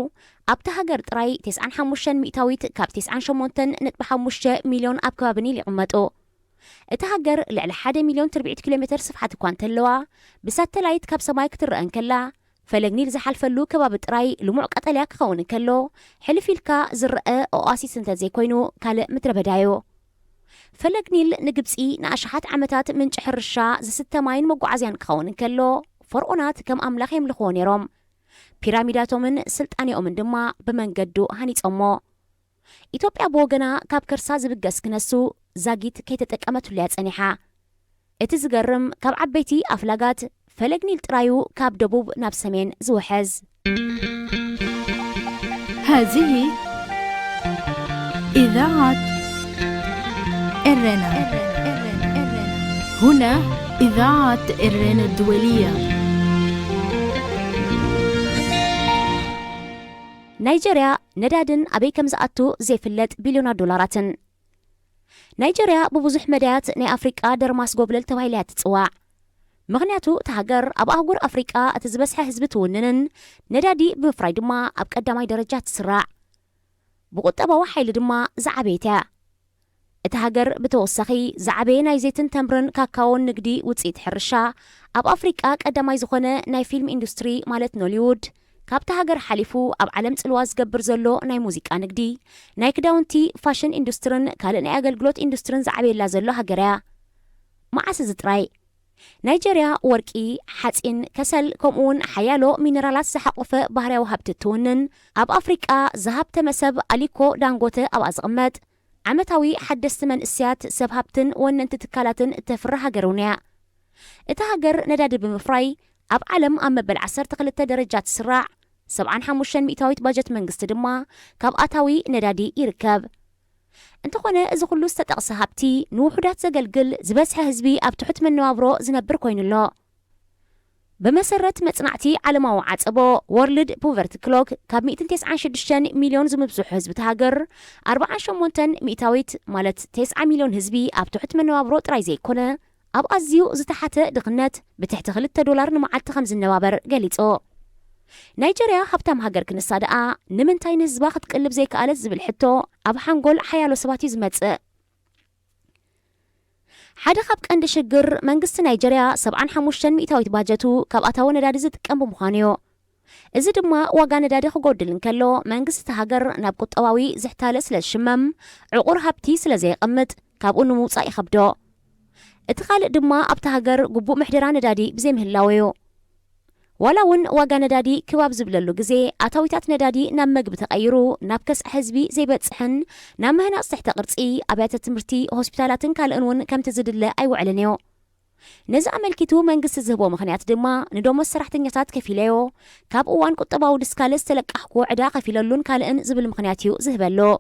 [SPEAKER 2] ኣብቲ ሃገር ጥራይ 95 ሚእታዊት ካብ 98.5 ሚልዮን ኣብ ከባቢ ኒል ይቕመጡ እቲ ሃገር ልዕሊ 1 ሚልዮን ትርቢዒት ኪሎ ሜትር ስፍሓት እኳ እንተለዋ ብሳተላይት ካብ ሰማይ ክትረአን ከላ ፈለግ ኒል ዝሓልፈሉ ከባቢ ጥራይ ልሙዕ ቀጠልያ ክኸውን ከሎ ሕልፍ ኢልካ ዝረአ ኦኣሲስ እንተዘይኮይኑ ካልእ ምድረ በዳዮ ፈለግ ኒል ንግብፂ ንኣሽሓት ዓመታት ምንጭ ሕርሻ ዝስተ ማይን መጓዓዝያን ክኸውን ከሎ ፈርዖናት ከም ኣምላኽ የምልኽዎ ነይሮም ፒራሚዳቶምን ስልጣኔኦምን ድማ ብመንገዱ ሃኒፆሞ ኢትዮጵያ ብወገና ካብ ከርሳ ዝብገስ ክነሱ ዛጊት ከይተጠቀመትሉ እያ ጸኒሓ እቲ ዝገርም ካብ ዓበይቲ ኣፍላጋት ፈለግ ኒል ጥራዩ ካብ ደቡብ ናብ ሰሜን ዝውሕዝ
[SPEAKER 3] هذه إذاعة إرنا هنا إذاعة إرنا الدولية
[SPEAKER 2] نيجيريا ندادن أبي كم زأتو زي فلت بليون دولارات ናይጀርያ ብብዙሕ መዳያት ናይ ኣፍሪቃ ደርማስ ጎብለል ተባሂላ ትጽዋዕ ምኽንያቱ ተሃገር ኣብ ኣህጉር ኣፍሪቃ እቲ ዝበስሐ ህዝቢ ትውንንን ነዳዲ ብምፍራይ ድማ ኣብ ቀዳማይ ደረጃ ትስራዕ ብቁጠባዊ ሓይሊ ድማ ዝዓበየት እያ እቲ ሃገር ብተወሳኺ ዝዓበየ ናይ ዘይትን ተምርን ካካዎን ንግዲ ውፅኢት ሕርሻ ኣብ ኣፍሪቃ ቀዳማይ ዝኾነ ናይ ፊልም ኢንዱስትሪ ማለት ኖሊውድ ካብቲ ሃገር ሓሊፉ ኣብ ዓለም ጽልዋ ዝገብር ዘሎ ናይ ሙዚቃ ንግዲ ናይ ክዳውንቲ ፋሽን ኢንዱስትሪን ካልእ ናይ ኣገልግሎት ኢንዱስትሪን ዝዓበየላ ዘሎ ሃገር እያ መዓስ ዝጥራይ ናይጀርያ ወርቂ ሓፂን ከሰል ከምኡውን ሓያሎ ሚነራላት ዝሓቆፈ ባህርያዊ ሃብቲ ትውንን ኣብ ኣፍሪቃ ዝሃብተ መሰብ ኣሊኮ ዳንጎተ ኣብኣ ዝቕመጥ ዓመታዊ ሓደስቲ መንእስያት ሰብ ሃብትን ወነንቲ ትካላትን እተፍሪ ሃገር እውን እያ እቲ ሃገር ነዳዲ ብምፍራይ ኣብ ዓለም ኣብ መበል 12 ደረጃ ትስራዕ 75 ሚእታዊት ባጀት መንግስቲ ድማ ካብ ኣታዊ ነዳዲ ይርከብ እንተኾነ እዚ ኩሉ ዝተጠቕሰ ሃብቲ ንውሑዳት ዘገልግል ዝበዝሐ ህዝቢ ኣብ ትሑት መነባብሮ ዝነብር ኮይኑሎ በመሰረት መጽናዕቲ ዓለማዊ ዓጸቦ ወርልድ ፖቨርቲ ክሎክ ካብ 196 ሚልዮን ዝምብዝሑ ህዝቢ ተሃገር 48 ሚእታዊት ማለት 9 ሚልዮን ህዝቢ ኣብ ትሑት መነባብሮ ጥራይ ዘይኮነ ኣብ ኣዝዩ ዝተሓተ ድኽነት ብትሕቲ $2 ንመዓልቲ ከም ዝነባበር ገሊጾ ናይጀርያ ሃብታም ሃገር ክንሳድኣ ንምንታይ ንህዝባ ክትቅልብ ዘይከኣለት ዝብል ሕቶ ኣብ ሓንጎል ሓያሎ ሰባት እዩ ዝመጽእ ሓደ ካብ ቀንዲ ሽግር መንግስቲ ናይጀርያ 75 ሚእታዊት ባጀቱ ካብ ኣታዊ ነዳዲ ዝጥቀም ብምዃኑ እዩ እዚ ድማ ዋጋ ነዳዲ ክጎድል እንከሎ መንግስቲ ሃገር ናብ ቁጠባዊ ዝሕታለ ስለ ዝሽመም ዕቑር ሃብቲ ስለ ዘይቐምጥ ካብኡ ንምውፃእ ይኸብዶ እቲ ካልእ ድማ ኣብቲ ሃገር ግቡእ ምሕደራ ነዳዲ ብዘይምህላው እዩ ዋላ እውን ዋጋ ነዳዲ ክባብ ዝብለሉ ግዜ ኣታዊታት ነዳዲ ናብ መግቢ ተቐይሩ ናብ ከስዕ ህዝቢ ዘይበጽሕን ናብ ምህናፅ ትሕተ ቅርፂ ኣብያተ ትምህርቲ ሆስፒታላትን ካልእን እውን ከምቲ ዝድለ ኣይውዕልን እዩ ነዚ ኣመልኪቱ መንግስቲ ዝህቦ ምኽንያት ድማ ንደሞዝ ሰራሕተኛታት ከፊለዮ ካብ እዋን ቁጠባዊ ድስካለ ዝተለቃሕኩ ዕዳ ከፊለሉን ካልእን ዝብል ምኽንያት እዩ ዝህበሎ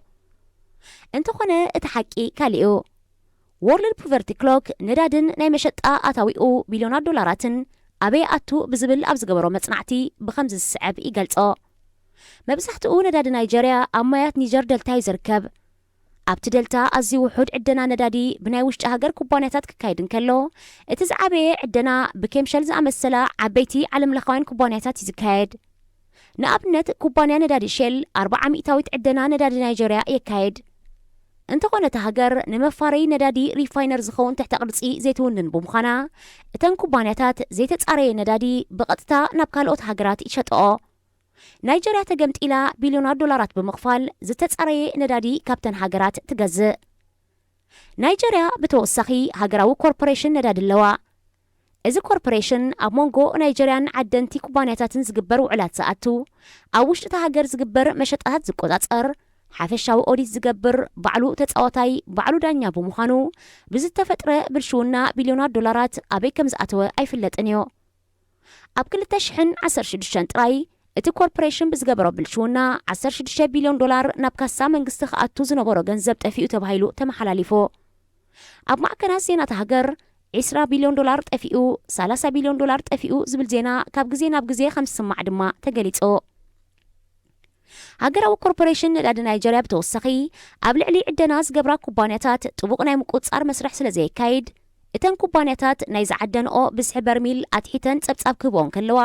[SPEAKER 2] እንተኾነ እቲ ሓቂ ካልእ እዩ ወርልድ ፖቨርቲ ክሎክ ነዳድን ናይ መሸጣ ኣታዊኡ ቢልዮናት ዶላራትን ኣበይ ኣቱ ብዝብል ኣብ ዝገበሮ መጽናዕቲ ብኸምዚ ዝስዕብ ይገልጾ መብዛሕትኡ ነዳዲ ናይጀርያ ኣብ ማያት ኒጀር ደልታ ይዝርከብ ኣብቲ ደልታ ኣዝዩ ውሑድ ዕደና ነዳዲ ብናይ ውሽጢ ሃገር ኩባንያታት ክካይድ እንከሎ እቲ ዝዓበየ ዕደና ብኬምሸል ዝኣመሰላ ዓበይቲ ዓለም ለኻውያን ኩባንያታት እዩ ዝካየድ ንኣብነት ኩባንያ ነዳዲ ሼል 40 ሚእታዊት ዕደና ነዳዲ ናይጀርያ የካየድ እንተኾነ እቲ ሃገር ንመፋረይ ነዳዲ ሪፋይነር ዝኸውን ትሕተ ቅርፂ ዘይትውንን ብምዃና እተን ኩባንያታት ዘይተጻረየ ነዳዲ ብቐጥታ ናብ ካልኦት ሃገራት ይሸጥኦ ናይጀርያ ተገምጢላ ቢልዮናት ዶላራት ብምኽፋል ዝተጻረየ ነዳዲ ካብተን ሃገራት ትገዝእ ናይጀርያ ብተወሳኺ ሃገራዊ ኮርፖሬሽን ነዳዲ ኣለዋ እዚ ኮርፖሬሽን ኣብ መንጎ ናይጀርያን ዓደንቲ ኩባንያታትን ዝግበር ውዕላት ዝኣቱ ኣብ ውሽጢ እቲ ሃገር ዝግበር መሸጣታት ዝቆጻጸር ሓፈሻዊ ኦዲት ዝገብር ባዕሉ ተጻዋታይ ባዕሉ ዳኛ ብምዃኑ ብዝተፈጥረ ብልሽውና ቢልዮናት ዶላራት ኣበይ ከም ዝኣተወ ኣይፍለጥን እዩ ኣብ 2016 ጥራይ እቲ ኮርፖሬሽን ብዝገበሮ ብልሽውና 16 ቢልዮን ዶላር ናብ ካሳ መንግስቲ ክኣቱ ዝነበሮ ገንዘብ ጠፊኡ ተባሂሉ ተመሓላሊፉ ኣብ ማዕከናት ዜና ሃገር 20 ቢልዮን ዶላር ጠፊኡ 30 ቢልዮን ዶላር ጠፊኡ ዝብል ዜና ካብ ግዜ ናብ ግዜ ከም ዝስማዕ ድማ ተገሊጹ ሃገራዊ ኮርፖሬሽን ነዳዲ ናይጀርያ ብተወሳኺ ኣብ ልዕሊ ዕደና ዝገብራ ኩባንያታት ጥቡቕ ናይ ምቁፅጻር መስርሕ ስለ ዘየካይድ እተን ኩባንያታት ናይ ዝዓደንኦ ብዝሒ በርሚል ኣትሒተን ጸብጻብ ክህብኦን ከለዋ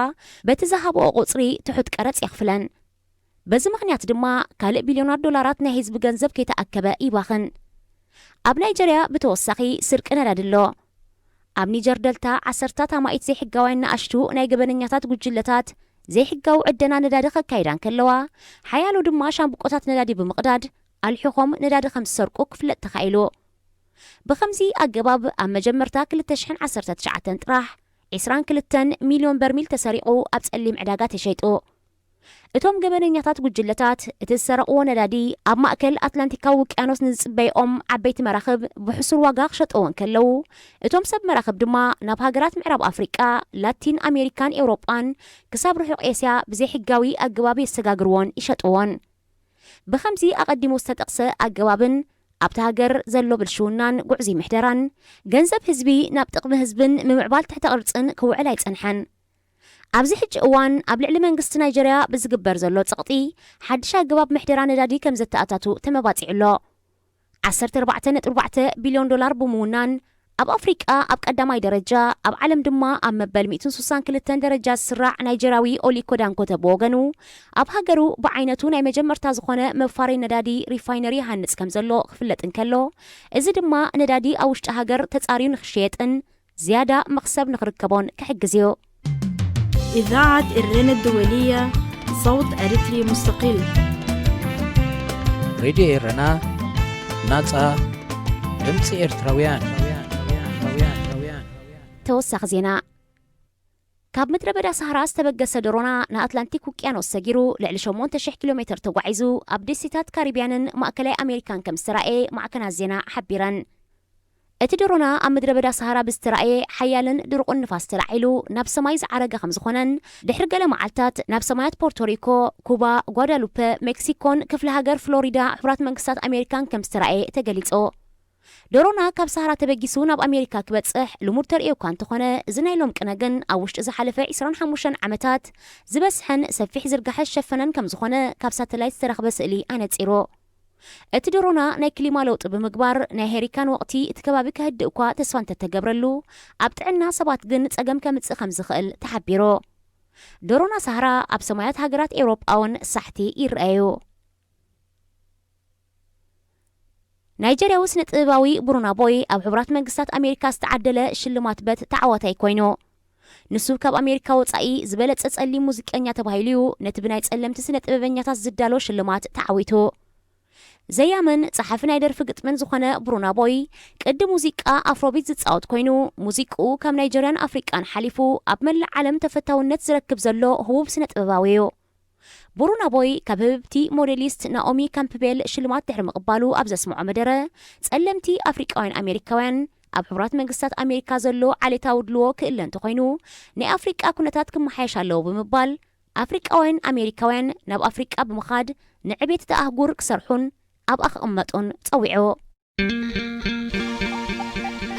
[SPEAKER 2] በቲ ዝሃብኦ ቁፅሪ ትሑት ቀረፅ የኽፍለን በዚ ምኽንያት ድማ ካልእ ቢልዮናት ዶላራት ናይ ህዝቢ ገንዘብ ከይተኣከበ ይባኽን ኣብ ናይጀርያ ብተወሳኺ ስርቂ ነዳዲ ኣሎ ኣብ ኒጀር ደልታ 10 ታማኢት ዘይሕጋውያን ንኣሽቱ ናይ ገበነኛታት ጉጅለታት ዘይሕጋው ዕደና ነዳዲ ከካይዳን ከለዋ ሓያሉ ድማ ሻምብቆታት ነዳዲ ብምቕዳድ ኣልሒኾም ነዳዲ ከም ዝሰርቁ ክፍለጥ ተኻኢሉ ብኸምዚ ኣገባብ ኣብ መጀመርታ 2019 ጥራሕ 22 ሚልዮን በርሚል ተሰሪቑ ኣብ ጸሊም ዕዳጋ ተሸይጡ እቶም ገበነኛታት ጉጅለታት እቲ ዝሰረቕዎ ነዳዲ ኣብ ማእከል ኣትላንቲካዊ ውቅያኖስ ንዝጽበይኦም ዓበይቲ መራኽብ ብሕሱር ዋጋ ክሸጥዎን ከለዉ እቶም ሰብ መራኽብ ድማ ናብ ሃገራት ምዕራብ ኣፍሪቃ ላቲን ኣሜሪካን ኤውሮጳን ክሳብ ርሑቕ ኤስያ ብዘይሕጋዊ ኣገባብ የሰጋግርዎን ይሸጥዎን ብኸምዚ ኣቐዲሙ ዝተጠቕሰ ኣገባብን ኣብቲ ሃገር ዘሎ ብልሽውናን ጉዕዚ ምሕደራን ገንዘብ ህዝቢ ናብ ጥቕሚ ህዝብን ምምዕባል ትሕተ ቅርፅን ክውዕል ኣይጸንሐን ኣብዚ ሕጂ እዋን ኣብ ልዕሊ መንግስቲ ናይጀርያ ብዝግበር ዘሎ ፀቕጢ ሓድሽ ኣገባብ ምሕደራ ነዳዲ ከም ዘተኣታቱ ተመባፂዑሎ 14.4 ቢልዮን ዶላር ብምውናን ኣብ ኣፍሪቃ ኣብ ቀዳማይ ደረጃ ኣብ ዓለም ድማ ኣብ መበል 162 ደረጃ ዝስራዕ ናይጀራዊ ኦሊኮ ዳንጎተ ብወገኑ ኣብ ሃገሩ ብዓይነቱ ናይ መጀመርታ ዝኾነ መፋረይ ነዳዲ ሪፋይነሪ ሃንጽ ከም ዘሎ ክፍለጥ እንከሎ እዚ ድማ ነዳዲ ኣብ ውሽጢ ሃገር ተጻሪዩ ንኽሸየጥን ዝያዳ መክሰብ ንኽርከቦን ክሕግዝ እዩ።
[SPEAKER 3] إذاعة إرن الدولية صوت أريتري مستقل.
[SPEAKER 4] راديو إيرنا ناصع دمص إرتراويان.
[SPEAKER 2] ተወሳኺ ዜና ካብ ምድረ በዳ ሰሃራ ዝተበገሰ ድሮና ንኣትላንቲክ ውቅያኖስ ሰጊሩ ልዕሊ 8,000 ኪሎ ሜትር ተጓዒዙ ኣብ ደሴታት ካሪብያንን ማእከላይ ኣሜሪካን ከም ዝተረኣየ ማዕከናት ዜና ሓቢረን። እቲ ድሮና ኣብ ምድረ በዳ ሰሃራ ብዝተረኣየ ሓያልን ድርቁን ንፋስ ተላዒሉ ናብ ሰማይ ዝዓረገ ከም ዝኾነን ድሕሪ ገለ መዓልታት ናብ ሰማያት ፖርቶሪኮ፣ ኩባ፣ ጓዳሉፔ፣ ሜክሲኮን ክፍለ ሃገር ፍሎሪዳ ሕቡራት መንግስታት ኣሜሪካን ከም ዝተረኣየ ተገሊጹ። ድሮና ካብ ሰሃራ ተበጊሱ ናብ ኣሜሪካ ክበጽሕ ልሙድ ተርእዮ እኳ እንተኾነ እዚ ናይ ሎም ቅነ ግን ኣብ ውሽጢ ዝሓለፈ 25 ዓመታት ዝበስሐን ሰፊሕ ዝርጋሐ ሸፈነን ከም ዝኾነ ካብ ሳተላይት ዝተረኽበ ስእሊ ኣነጺሩ። እቲ ድሮና ናይ ክሊማ ለውጢ ብምግባር ናይ ሄሪካን ወቕቲ እቲ ከባቢ ክህድእ እኳ ተስፋ እንተተገብረሉ ኣብ ጥዕና ሰባት ግን ጸገም ከምጽእ ከም ዝኽእል ተሓቢሩ። ድሮና ሰሃራ ኣብ ሰማያት ሃገራት ኤውሮጳውን ሳሕቲ ይርአዩ። ናይጀርያዊ ስነ ጥበባዊ ቡሩና ቦይ ኣብ ሕቡራት መንግስታት ኣሜሪካ ዝተዓደለ ሽልማት በት ተዓዋታይ ኮይኑ ንሱ ካብ ኣሜሪካ ወፃኢ ዝበለጸ ጸሊም ሙዚቀኛ ተባሂሉ ነቲ ብናይ ጸለምቲ ስነ ጥበበኛታት ዝዳሎ ሽልማት ተዓዊቱ። ዘያምን ጸሓፊ ናይ ደርፊ ግጥምን ዝኾነ ቡሩና ቦይ ቅዲ ሙዚቃ ኣፍሮቢት ዝጻወት ኮይኑ ሙዚቅኡ ካብ ናይጀርያን ኣፍሪቃን ሓሊፉ ኣብ መላእ ዓለም ተፈታውነት ዝረክብ ዘሎ ህቡብ ስነ ጥበባዊ እዩ። ቡሩና ቦይ ካብ ህብብቲ ሞዴሊስት ናኦሚ ካምፕቤል ሽልማት ድሕሪ ምቕባሉ ኣብ ዘስምዖ መደረ ጸለምቲ ኣፍሪቃውያን ኣሜሪካውያን ኣብ ሕቡራት መንግስታት ኣሜሪካ ዘሎ ዓሌታዊ ድልዎ ክእለ እንተኾይኑ ናይ ኣፍሪቃ ኩነታት ክመሓየሽ ኣለዎ ብምባል ኣፍሪቃውያን ኣሜሪካውያን ናብ ኣፍሪቃ ብምኻድ ንዕቤት ተኣህጉር ክሰርሑን ኣብ ኣኽቕመጡን ጸዊዑ።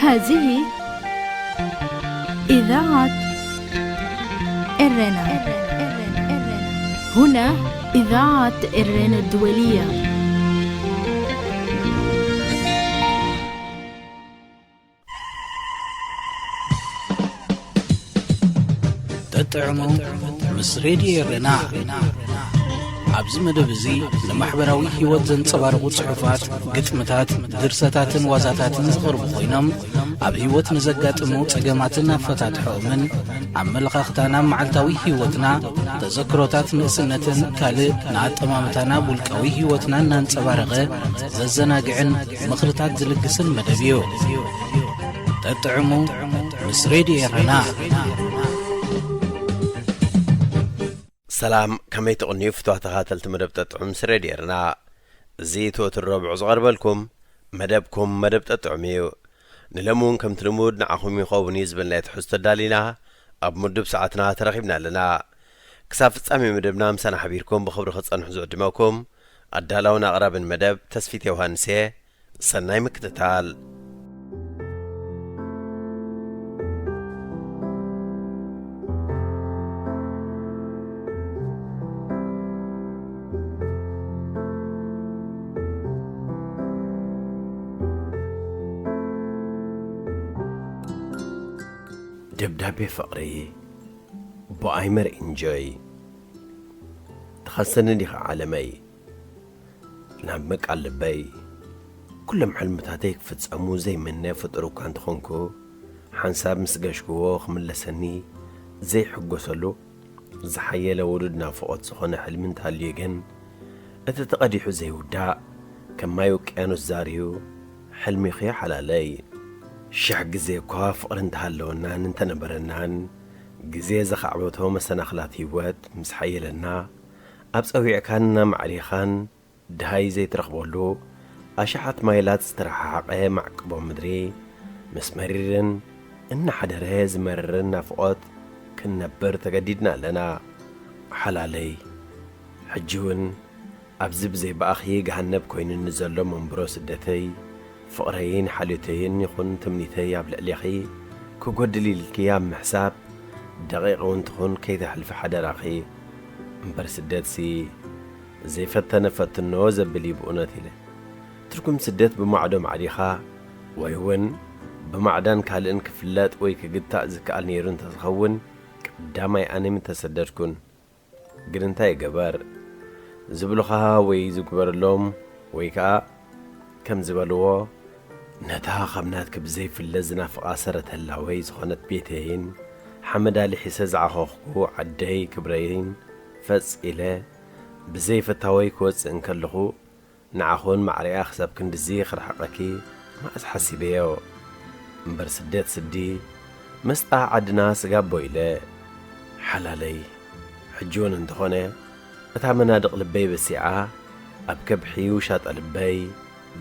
[SPEAKER 3] هذه إذاعة إرنا. هنا إذاعة إرن الدولية.
[SPEAKER 4] تطعموا مس راديو إرنا ኣብዚ መደብ እዚ ንማሕበራዊ ህይወት ዘንጸባርቑ ጽሑፋት፣ ግጥምታት፣ ድርሰታትን ዋዛታትን ዝቐርቡ ኮይኖም ኣብ ህይወት ንዘጋጥሙ ጸገማትን ኣፈታትሖምን ኣመለኻኽታና መዓልታዊ ህይወትና ተዘክሮታት ንእስነትን ካልእ ንኣጠማምታና ውልቃዊ ህይወትና እናንጸባረቐ ዘዘናግዕን ምኽርታት ዝልግስን መደብ እዩ። ተጥዕሙ ምስ ሬድዮ ኤረና።
[SPEAKER 5] سلام كمي تقنيو فتوح تغاتل تمدب تطعم سريديرنا زيتو الربع زغربلكم مدبكم مدب تطعميو نلمون كم تلمود نعخم يخوب نيزبن لا يتحس تدالينا أب مدب ساعتنا ترغبنا لنا كساف تسامي مدبنا مسانا حبيركم بخبر خص أنحزو قدماكم أدالونا أغراب المدب تسفيت يوهانسي سناي مكتتال دبدابي فقري بأيمر إنجاي تخسنني دي عالمي نعمك على البي كل محلمت هاتيك فتسأمو زي مني فطرو كان تخونكو حنساب مسقاشكو خمل لسني زي حقو سلو زحية لولدنا فقط سخونة حلمنت هاليجن أتتقديحو زي وداء كما يوكيانو الزاريو حلمي خيا حلالي شح جزي كواف قرنت هالونا ننت نبرنان جزي زخعبتهم السنخلات هيوات مسحية لنا أبس أوي كاننا معريخان دهاي زي ترخبولو أشحت مايلات استراحة مع كبو مدري مسمررن إن حد رهز مررنا فقط كنبر تجديدنا لنا حلالي حجون أبزب زي بأخي جهنب كوين نزلو من بروس الدتي فقرين حالتين يخون تمنيتي بلقليخي كوكود للكيام محساب دقيقة وانتخون كيدا حلف حدا راخي مبرس الدادسي زي فتنا فتنو زبلي بقناتي له ትርጉም ስደት ብማዕዶም ዓዲኻ ወይ እውን ብማዕዳን ካልእን ክፍለጥ ወይ ክግታእ ዝከኣል ነይሩ እንተዝኸውን ቀዳማይ ኣነ ምተሰደድኩን። ግን እንታይ ገበር ዝብሉኻ ወይ ዝግበረሎም ወይ ከዓ ከም ዝበልዎ ነታ ኸምናት ብዘይፍለጥ ዝናፍቓ ሰረት ህላወይ ዝኾነት ቤተይን ሓመዳሊ ሒሰ ዝዓኸኽኩ ዓደይ ክብረይን ፈፂለ ብዘይፈታወይ ክወፅእ እንከለኹ ንዓኹን ማዕርያ ክሳብ ክንድዚ ክርሕቐኪ ማእስ ሓሲበዮ እምበር ስደት ስዲ መስጣ ዓድና ስጋቦ ኢለ ሓላለይ ሕጂውን እንተኾነ እታ መናድቕ ልበይ በሲዓ ኣብ ከብሒ ውሻጣ ልበይ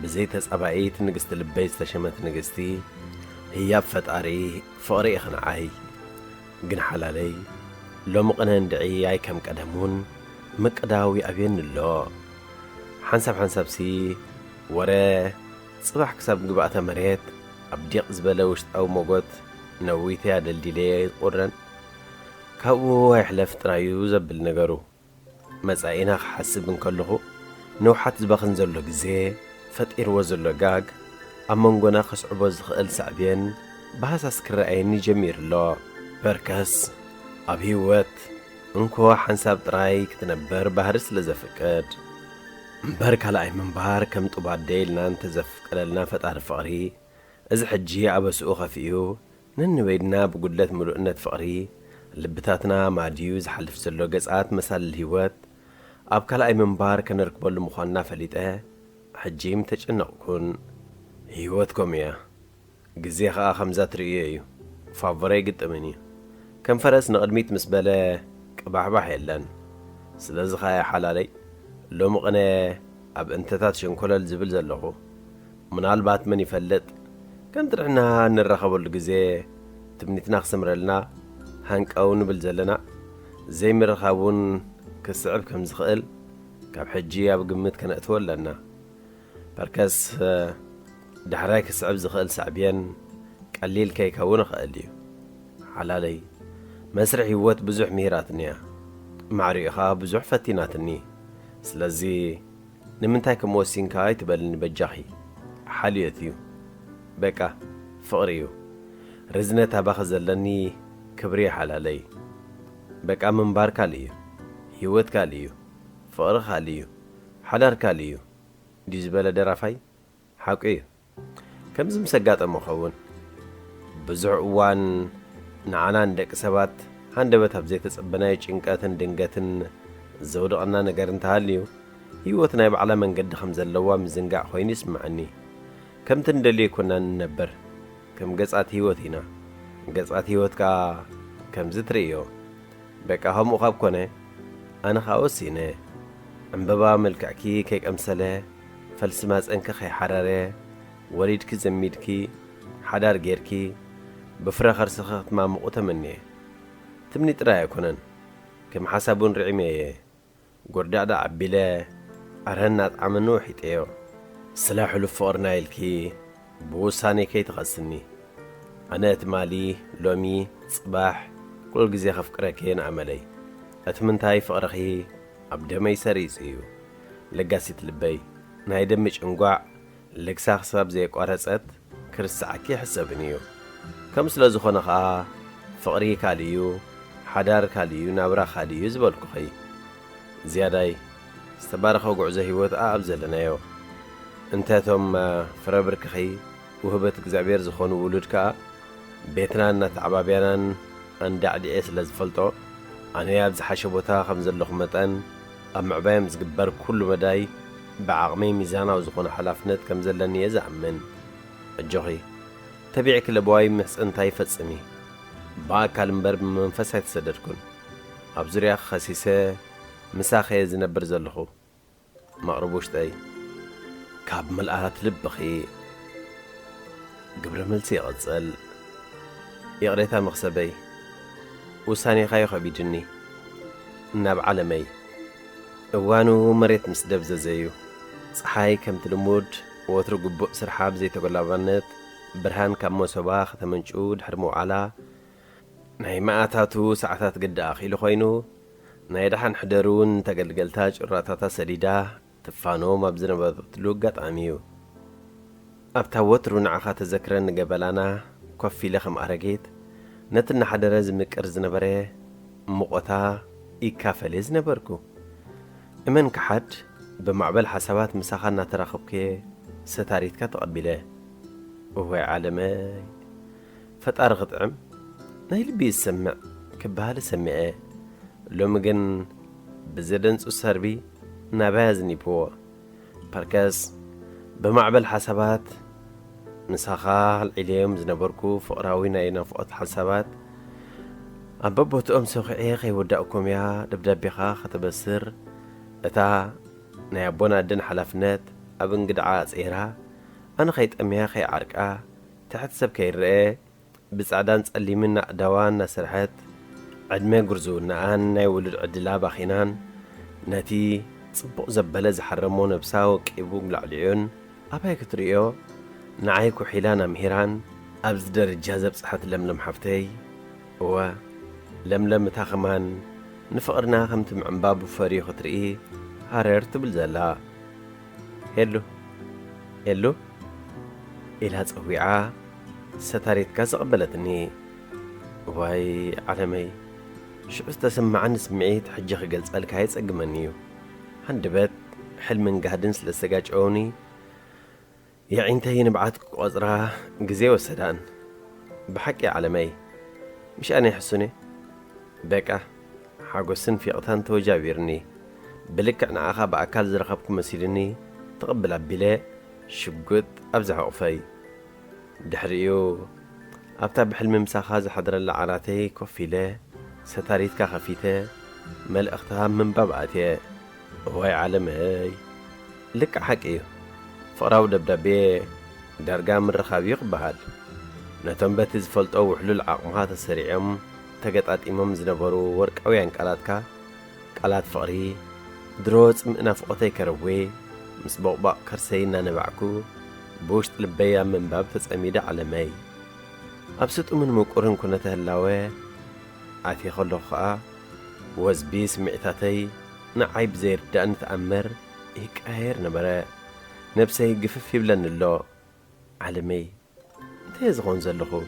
[SPEAKER 5] ብዘይ ተጸባኢት ንግስቲ ልበይ ዝተሸመት ንግስቲ ህያብ ፈጣሪ ፍቕሪ ይኽንዓይ ግን ሓላለይ ሎሚ ቅነ እንድዒ ኣይ ከም ቀደሙን ምቅዳዊ ኣብየን ኣሎ ሓንሳብሲ ወረ ጽባሕ ክሳብ ግባእተ መሬት ኣብ ዲቕ ዝበለ ውሽጣዊ ሞጎት ነዊተ ያደልዲለየ ይቁረን ካብኡ ኣይሕለፍ ጥራዩ ዘብል ነገሩ መጻኢና ክሓስብ እንከለኹ ንውሓት ዝባኽን ዘሎ ጊዜ ፈጢርዎ ዘሎ ጋግ ኣብ መንጎና ክስዕቦ ዝኽእል ሳዕብየን ብሃሳስ ክረአየኒ ጀሚር ኣሎ በርከስ ኣብ ህይወት እንኮ ሓንሳብ ጥራይ ክትነበር ባህሪ ስለ ዘፍቅድ እምበር ካልኣይ ምንባር ከም ጡባደይ ኢልና እንተዘፍቀለልና ፈጣሪ ፍቕሪ እዚ ሕጂ ኣበስኡ ኸፊኡ ነንበይድና ብጉድለት ምሉእነት ፍቕሪ ልብታትና ማድዩ ዝሓልፍ ዘሎ ገጻት መሳልል ህይወት ኣብ ካልኣይ ምንባር ከነርክበሉ ምዃንና ፈሊጠ ሕጂም ተጨነቕኩን ህይወትኩም እያ ግዜ ኸኣ ኸምዛ ትርእዮ እዩ ፋቮረይ ግጥምን እዩ ከም ፈረስ ንቕድሚት ምስ በለ ቅባሕባሕ የለን ስለዚ ኸያ ሓላለይ ሎሚ ቅነ ኣብ እንተታት ሸንኰለል ዝብል ዘለኹ ምናልባት መን ይፈልጥ ከም ጥርሕና እንረኸበሉ ጊዜ ትምኒትና ክስምረልና ሃንቀው ንብል ዘለና ዘይምርኻቡን ክስዕብ ከም ዝኽእል ካብ ሕጂ ኣብ ግምት ከነእትወ ኣለና በርከስ ዳሕራይ ክስዕብ ዝኽእል ሳዕብየን ቀሊል ከይከውን ይኽእል እዩ ሓላለይ መስርሕ ህይወት ብዙሕ ምሂራትኒ እያ ማዕሪኡኻ ብዙሕ ፈቲናትኒ ስለዚ ንምንታይ ከም ወሲንካ ይትበልኒ በጃኺ ሓልዮት እዩ በቃ ፍቕሪ እዩ ርዝነት ኣባኸ ዘለኒ ክብሪ ሓላለይ በቃ ምንባር ካልእ እዩ ህይወት ካልእ እዩ ፍቕሪ ካልእ እዩ ሓዳር ካልእ እዩ እንዲሁ ዝበለ ደራፋይ ሓቂ እዩ ከምዚ ምስ ኣጋጠሞ ኸውን ብዙሕ እዋን ንዓና ንደቂ ሰባት ሃንደበት ኣብ ዘይተጸበናዮ ጭንቀትን ድንገትን ዘውድቐና ነገር እንተሃልዩ ህይወት ናይ ባዕላ መንገዲ ከም ዘለዋ ምዝንጋዕ ኮይኑ ይስምዐኒ ከምቲ እንደልዮ ይኮና ንነበር ከም ገጻት ህይወት ኢና ገጻት ህይወትካ ከምዚ ትርእዮ በቃ ከምኡ ካብ ኮነ ኣነ ኸ ወሲነ ዕምበባ መልክዕኪ ከይቀምሰለ ፈልሲ ማፀንኪ ከይሓረረ ወሊድኪ ዘሚድኪ ሓዳር ጌርኪ ብፍረ ኸርስኺ ክትማምቑ ተመንየ ትምኒ ጥራይ ኣይኮነን ከም ሓሳቡን ርዒመ እየ ጐርዳዕዳ ዓቢለ ኣረህና ጣዕመኒ ውሒጠዮ ስለ ሕሉፍ ፍቕርና ኢልኪ ብውሳነ ከይትኸስኒ ኣነ እትማሊ ሎሚ ጽባሕ ኩሉ ግዜ ኸፍቅረከ ንኣመለይ እቲ ምንታይ ፍቕርኺ ኣብ ደመይ ሰሪጽ እዩ ለጋሲት ልበይ ናይ ደሚ ጭንጓዕ ልግሳ ክሳብ ዘየቋረጸት ክርስዓኪ ይሕሰብን እዩ ከም ስለ ዝኾነ ኸዓ ፍቕሪ ካልእ እዩ ሓዳር ካልእ እዩ ናብራ ካልእ እዩ ዝበልኩኸይ ዝያዳይ ዝተባረኸ ጉዕዞ ህይወት ኣብ ዘለናዮ እንተቶም ፍረ ብርክኺ ውህበት እግዚኣብሔር ዝኾኑ ውሉድ ከዓ ቤትና እናተዓባብያናን አንዳዕዲኤ ስለ ዝፈልጦ ኣነ ኣብ ዝሓሸ ቦታ ከም ዘለኹ መጠን ኣብ ምዕባዮም ዝግበር ኩሉ መዳይ ብዓቕመይ ሚዛናዊ ዝኾነ ሓላፍነት ከም ዘለኒ እየ ዝኣምን እጆኺ ተቢዕኪ ለበዋይ ምሕፅንታይ ፈጽሚ ብኣካል እምበር ብመንፈስ ኣይተሰደድኩን ኣብ ዙርያ ኸሲሰ ምሳኸየ ዝነብር ዘለኹ መቕረብ ውሽጠይ ካብ መልኣት ልብኺ ግብረ መልሲ ይቕጽል ይቕሬታ መኽሰበይ ውሳኔኻ ይኸቢድኒ ናብ ዓለመይ እዋኑ መሬት ምስ ደብዘዘዩ ፀሓይ ከምቲ ልሙድ ወትሪ ግቡእ ስርሓብ ዘይተጐላባነት ብርሃን ካብ መሶባ ኸተመንጩ ድሕሪ መውዓላ ናይ መዓታቱ ሰዓታት ግዲ ኣኺሉ ኾይኑ ናይ ድሓን ሕደሩን ተገልገልታ ጭራታታ ሰዲዳ ትፋኖም ኣብ ዝነበረትሉ ኣጋጣሚ እዩ أبتاوت رونعخا تذكرن قبلانا كوفي لخم أرقيت نتن حدر زمك أرزنبره مقوتا إيكافليز نبركو إمن كحد بمعبل حسابات مساخنا تراخبكي ستاريتك تقبله وهو عالمي فتار غطعم نايل بيسمع كبهال سمعه لو مجن بزدنس السربي نبازني بوا بركز بمعبل حسابات مساخا العليم زنبركو فقراوينا ينفقت حسابات أببو تقوم سوخي خي ودأكم يا دبدبيخا ختبسر اتا نيابونا دن حلفنات أبن قدعا صيرها أنا خيت أميها خي عرقا تحت سب كيرئي بسعدان تسألي منا دوان نسرحت عدمي قرزو نعان نايولد عدلا باخينان ناتي صبق زبالة زحرمو نبساو كيبو ملعليون أبا يكتريو نعايكو حيلانا مهيران أبز درجة زبصحت لملم حفتي و لملم تاخمان نفقرنا خمت معن فريخ ترئي هاريرت بالزلا هلو إلها تصويعة ستاريت كاز قبلتني واي عالمي شو استسمعن سمعيت حجة قلت قالك هاي تسقمنيو هندبت حلم قاعدن سلسقاج عوني يا عينتي نبعتك وأزرها قزي والسدان بحكي عالمي مش أنا يحسوني بكا حاقوسن في قطان توجابيرني بلك أنا أخا بأكال زرخبكم مسيرني تقبل عبيلي شقود أبزع أقفي دحريو أبتع بحلم مساخاز حضر اللعاناتي كوفيلي ستاريتك خفيته مال اختها من بابعتي هواي عالمي لك حكيو فراو دبدبي درقا من رخابي يقبهال نتم باتز فلطو وحلول عقمات السريعم تقطعت إمام زنبرو ورق أويان قالاتك قالات فقري دروز مئنا فقوتي كروي مسبوق كرسينا نبعكو بوشت لبيا من باب تسأميدة على ماي أبسطو من مقرن كنت هلاوي عاتي خلو خاء وزبي سمعتاتي نعيب زير دان تأمر هيك أهير نبرا نفسي قفف يبلن اللو علمي تيزغون زلخو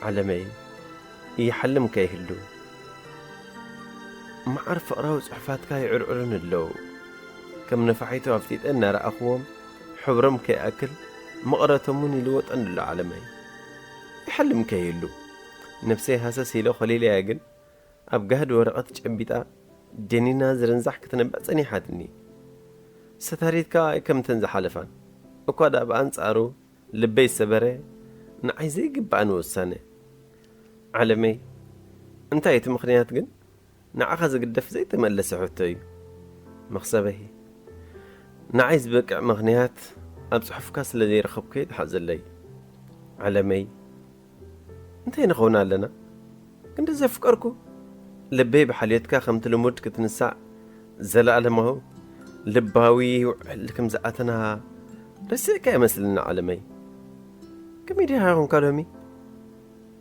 [SPEAKER 5] علمي يحلم كيهلو ما عرف أقرأ صحفات كاي عرعرن اللو كم نفحيتو أفتيت أن نرى أخوهم حبرم كي أكل مقرأتموني لوط أن اللو علمي يحلم كيهلو نفسي هاساسي لو خليلي أقل أبقهد ورقات جنبيتا جنينا زرنزح كتنبأ صنيحاتني ستاريت كاي كم تنزح حلفان وكاد أبقى أنصارو لبي السبري نعيزي قبان وسانه علمي انت ايت مخنيات قن نعخذ قدف زي تملس حوتي مخسبه نعيز بقع مخنيات أبصحف كاس الذي رخبكي تحزن لي علمي انت نخونا لنا كنت زي فكركو لبي بحاليتك خمت لمود كتنسع زلال ما هو لباوي لكم زقاتنا رسيك يا مثلنا علمي كم يديها هون كلامي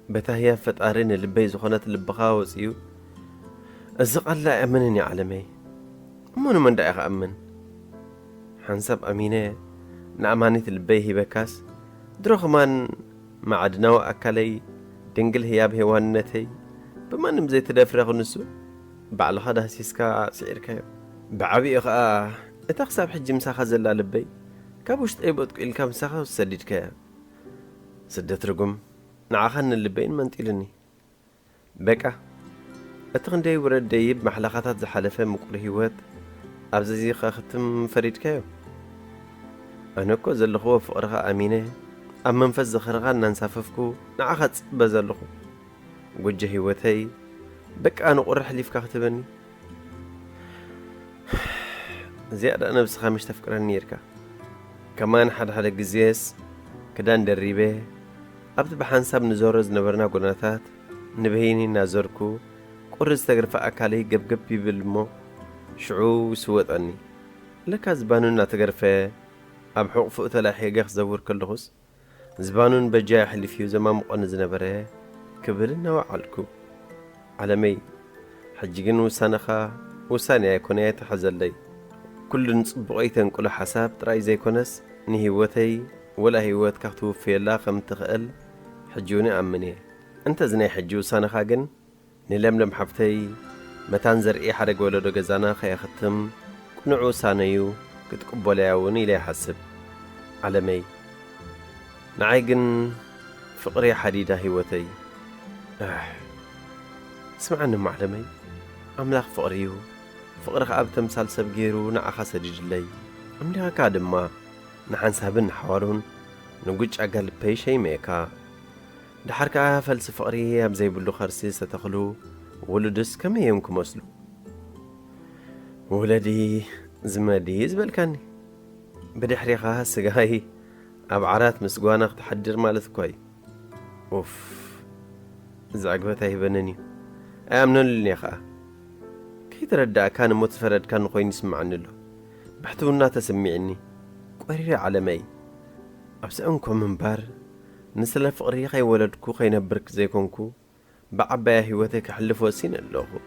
[SPEAKER 5] بتاهيا فتقارين اللبي زخونات اللبخا وزيو الزقال لا أمنني علمي أمون من دايخ أمن حنسب أمينة نعماني اللبي هي بكاس دروخ من معدنا وأكلي دنقل هياب هوانتي بما نمزي تدافرغ نسو بعلو هذا سيسكا سعير كيو بعبي إخاء اتخساب حجي مساخة زلا لبي كابوش تقيبوتك إلكا مساخة وسديد كيو سدت رقم نعاخن اللبين منتيلني بكا اتغندي ورد ديب محلقاتات زحالفة مقر هيوات أبزازي خاختم فريد كيو أنوكو زلخو فقرها أمينة أم منفز زخرغا ننساففكو نعاخت بزلخو وجه هيواتي بكا أنا قرح لي فكاختبني زيادة أنا بس خامش تفكرني يركا كمان حد قزيس كدان دريبه أبت بحنساب نزورز نبرنا قناتات نبهيني نازوركو قرز تقرف أكالي قب بالمو شعو سوطني لك زبانون نتقرفه أب حق فوق تلاحي قخ زور كلهوس زبانون بجاح اللي فيو زمان مقنز نبره كبرنا وعالكو علمي حجيقن وسانخا وسانيا يكون يتحزل لي كل نصبقيتن كل حساب تراي زي كونس نهيوتي ولا هيوت كختو في الله خم تخيل حجوني أمني أنت زني حجو سنة خاجن نلملم حفتي متانزر إيه حرق ولا رجزانا خي ختم كنوع سانيو كتقبل يعوني لي حسب على نعيقن فقري حديدة هيوتي اسمعني معلمي أملاك فقريو فقرك أب تمثال سبجيرو نعخا سجلي أملاك كادم ما نحن سابن حوارون نقولش أقل بي شي ميكا دحركة فلسفة فقرية بزي بلو خرسي ستخلو ولدس كم يمكن مسلو ولدي زمادي زبالكاني بدي حريقها سقاي أبعرات مسقوانا تحجر مالت كوي أوف زعقبتها يبنني أمنون لني خا كي تردع كان متفرد كان خوين يسمعني له بحثونا تسمعني قريري على مي أبسأنكم من بار نسلا فقري خي ولدكو خي نبرك زيكونكو بعبايا هيوتك حلفو سين اللوغو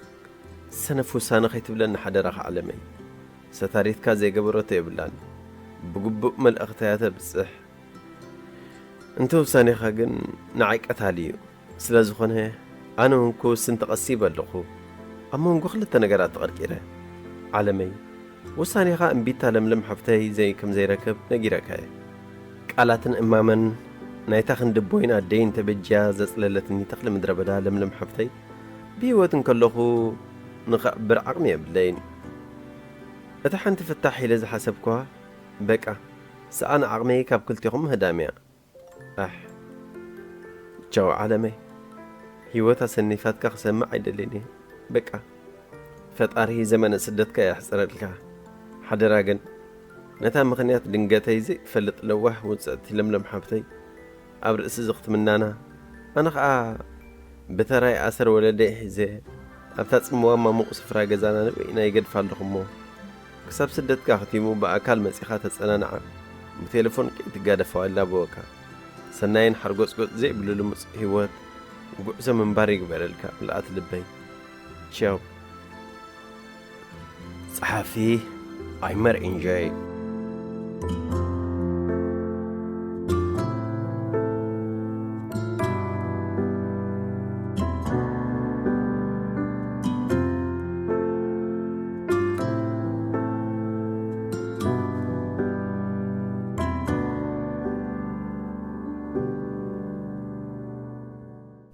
[SPEAKER 5] سنفو سانا خي تبلن حدرخ على مي ستاريث كازي قبرو تيبلان بقبق مل أختياته بصح انتو بساني خاقن نعيك أتاليو سلازخونه أنا ونكو سنت قصيبة اللخو أما ونكو خلت نقرات غرقيرة عالمي وساني خا انبيتا لملم حفتي زي كم زي ركب نقيرك هاي قالاتن إمامن نايتاخن دبوين عدين تبجيا زسللتني تخلم دربدا لملم حفتي بيوتن كلخو نخبر عقمي بلين أتحن تفتحي لزي حسبكوا بكا سأنا عقمي كاب كلتهم هداميا جو عالمي هيوتا سنفات كخسم ما عيدليني بكا فتاري زمن سدتك يا حسرتك حدراجن نتا مخنيات دنجتي زي فلت لوح وصعتي لملم حبتي أبرئس زغت منانا أنا خا بتراي أسر ولدي زي أبتاس مواما مقصف راجزانا نبينا يقد فالخمو كسب سدتك ختيمو بأكل مسيخات تسألنا نعم بتليفون كي تقاد فايل بوكا سناين حرقوس قد زي بلولمس هيوات وقعزة من باريق بارلكا لقات لبي تشاو صحافي عمر إنجاي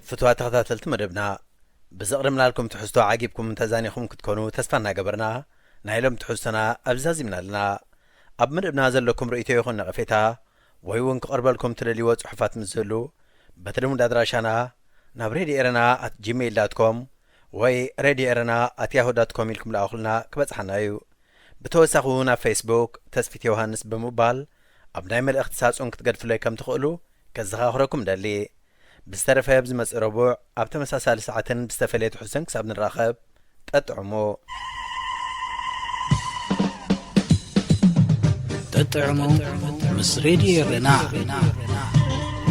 [SPEAKER 6] فتوات تخاتلت مدبنا بزقرمنا لكم تحسوا عاجبكم تزانيكم كتكونوا تسفنا قبرنا نايلم تحسنا أبزازي من لنا أب مدبنا زلكم رأيتو يخون نغفيتا ويوون كقربالكم تلليوات صحفات مزلو بترمون دادراشانا نابريدي إرنا @gmail.com وي ريدي إرنا @yahoo.com لكم لأخلنا كبتحنا يو بتوسخونا فيسبوك تسفيت يوهانس بموبال أب نايمل اختصاص انك تقد فليكم تخقلو كزغاخركم دالي بسترف هبز مسربوع أبت مساسال ساعتين بستفليت حسن كسب نراقب تطعمو
[SPEAKER 4] مس راديو رنا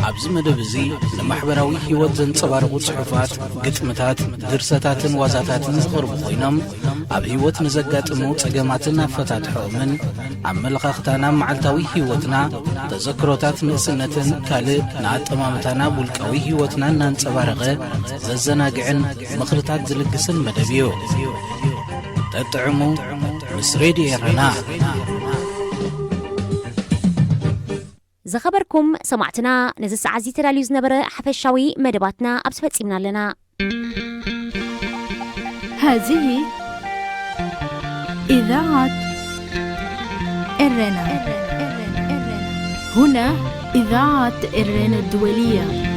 [SPEAKER 4] عبز مدبزي لمحبراوي هيوت زنصبارقو صحفات قطمتات درستاتن وازاتاتن زغرب خوينم اب هيوت نزقاطمو صقماتنا فتاتحو من عملخختانا معلتاوي هيوتنا تذكروتات نسنتن كالي ناطمامتانا بولقاوي هيوتنا نانصبارقه ززناقعن مخرطات زلقسن مدبيو تطعمو مس راديو رنا
[SPEAKER 2] زخبركم سمعتنا نزل ساعة تراليو زنبرة حفشاوي مدباتنا أبسفتيمنا لنا
[SPEAKER 3] هذه إذاعة إرنا هنا إذاعة إرنا الدولية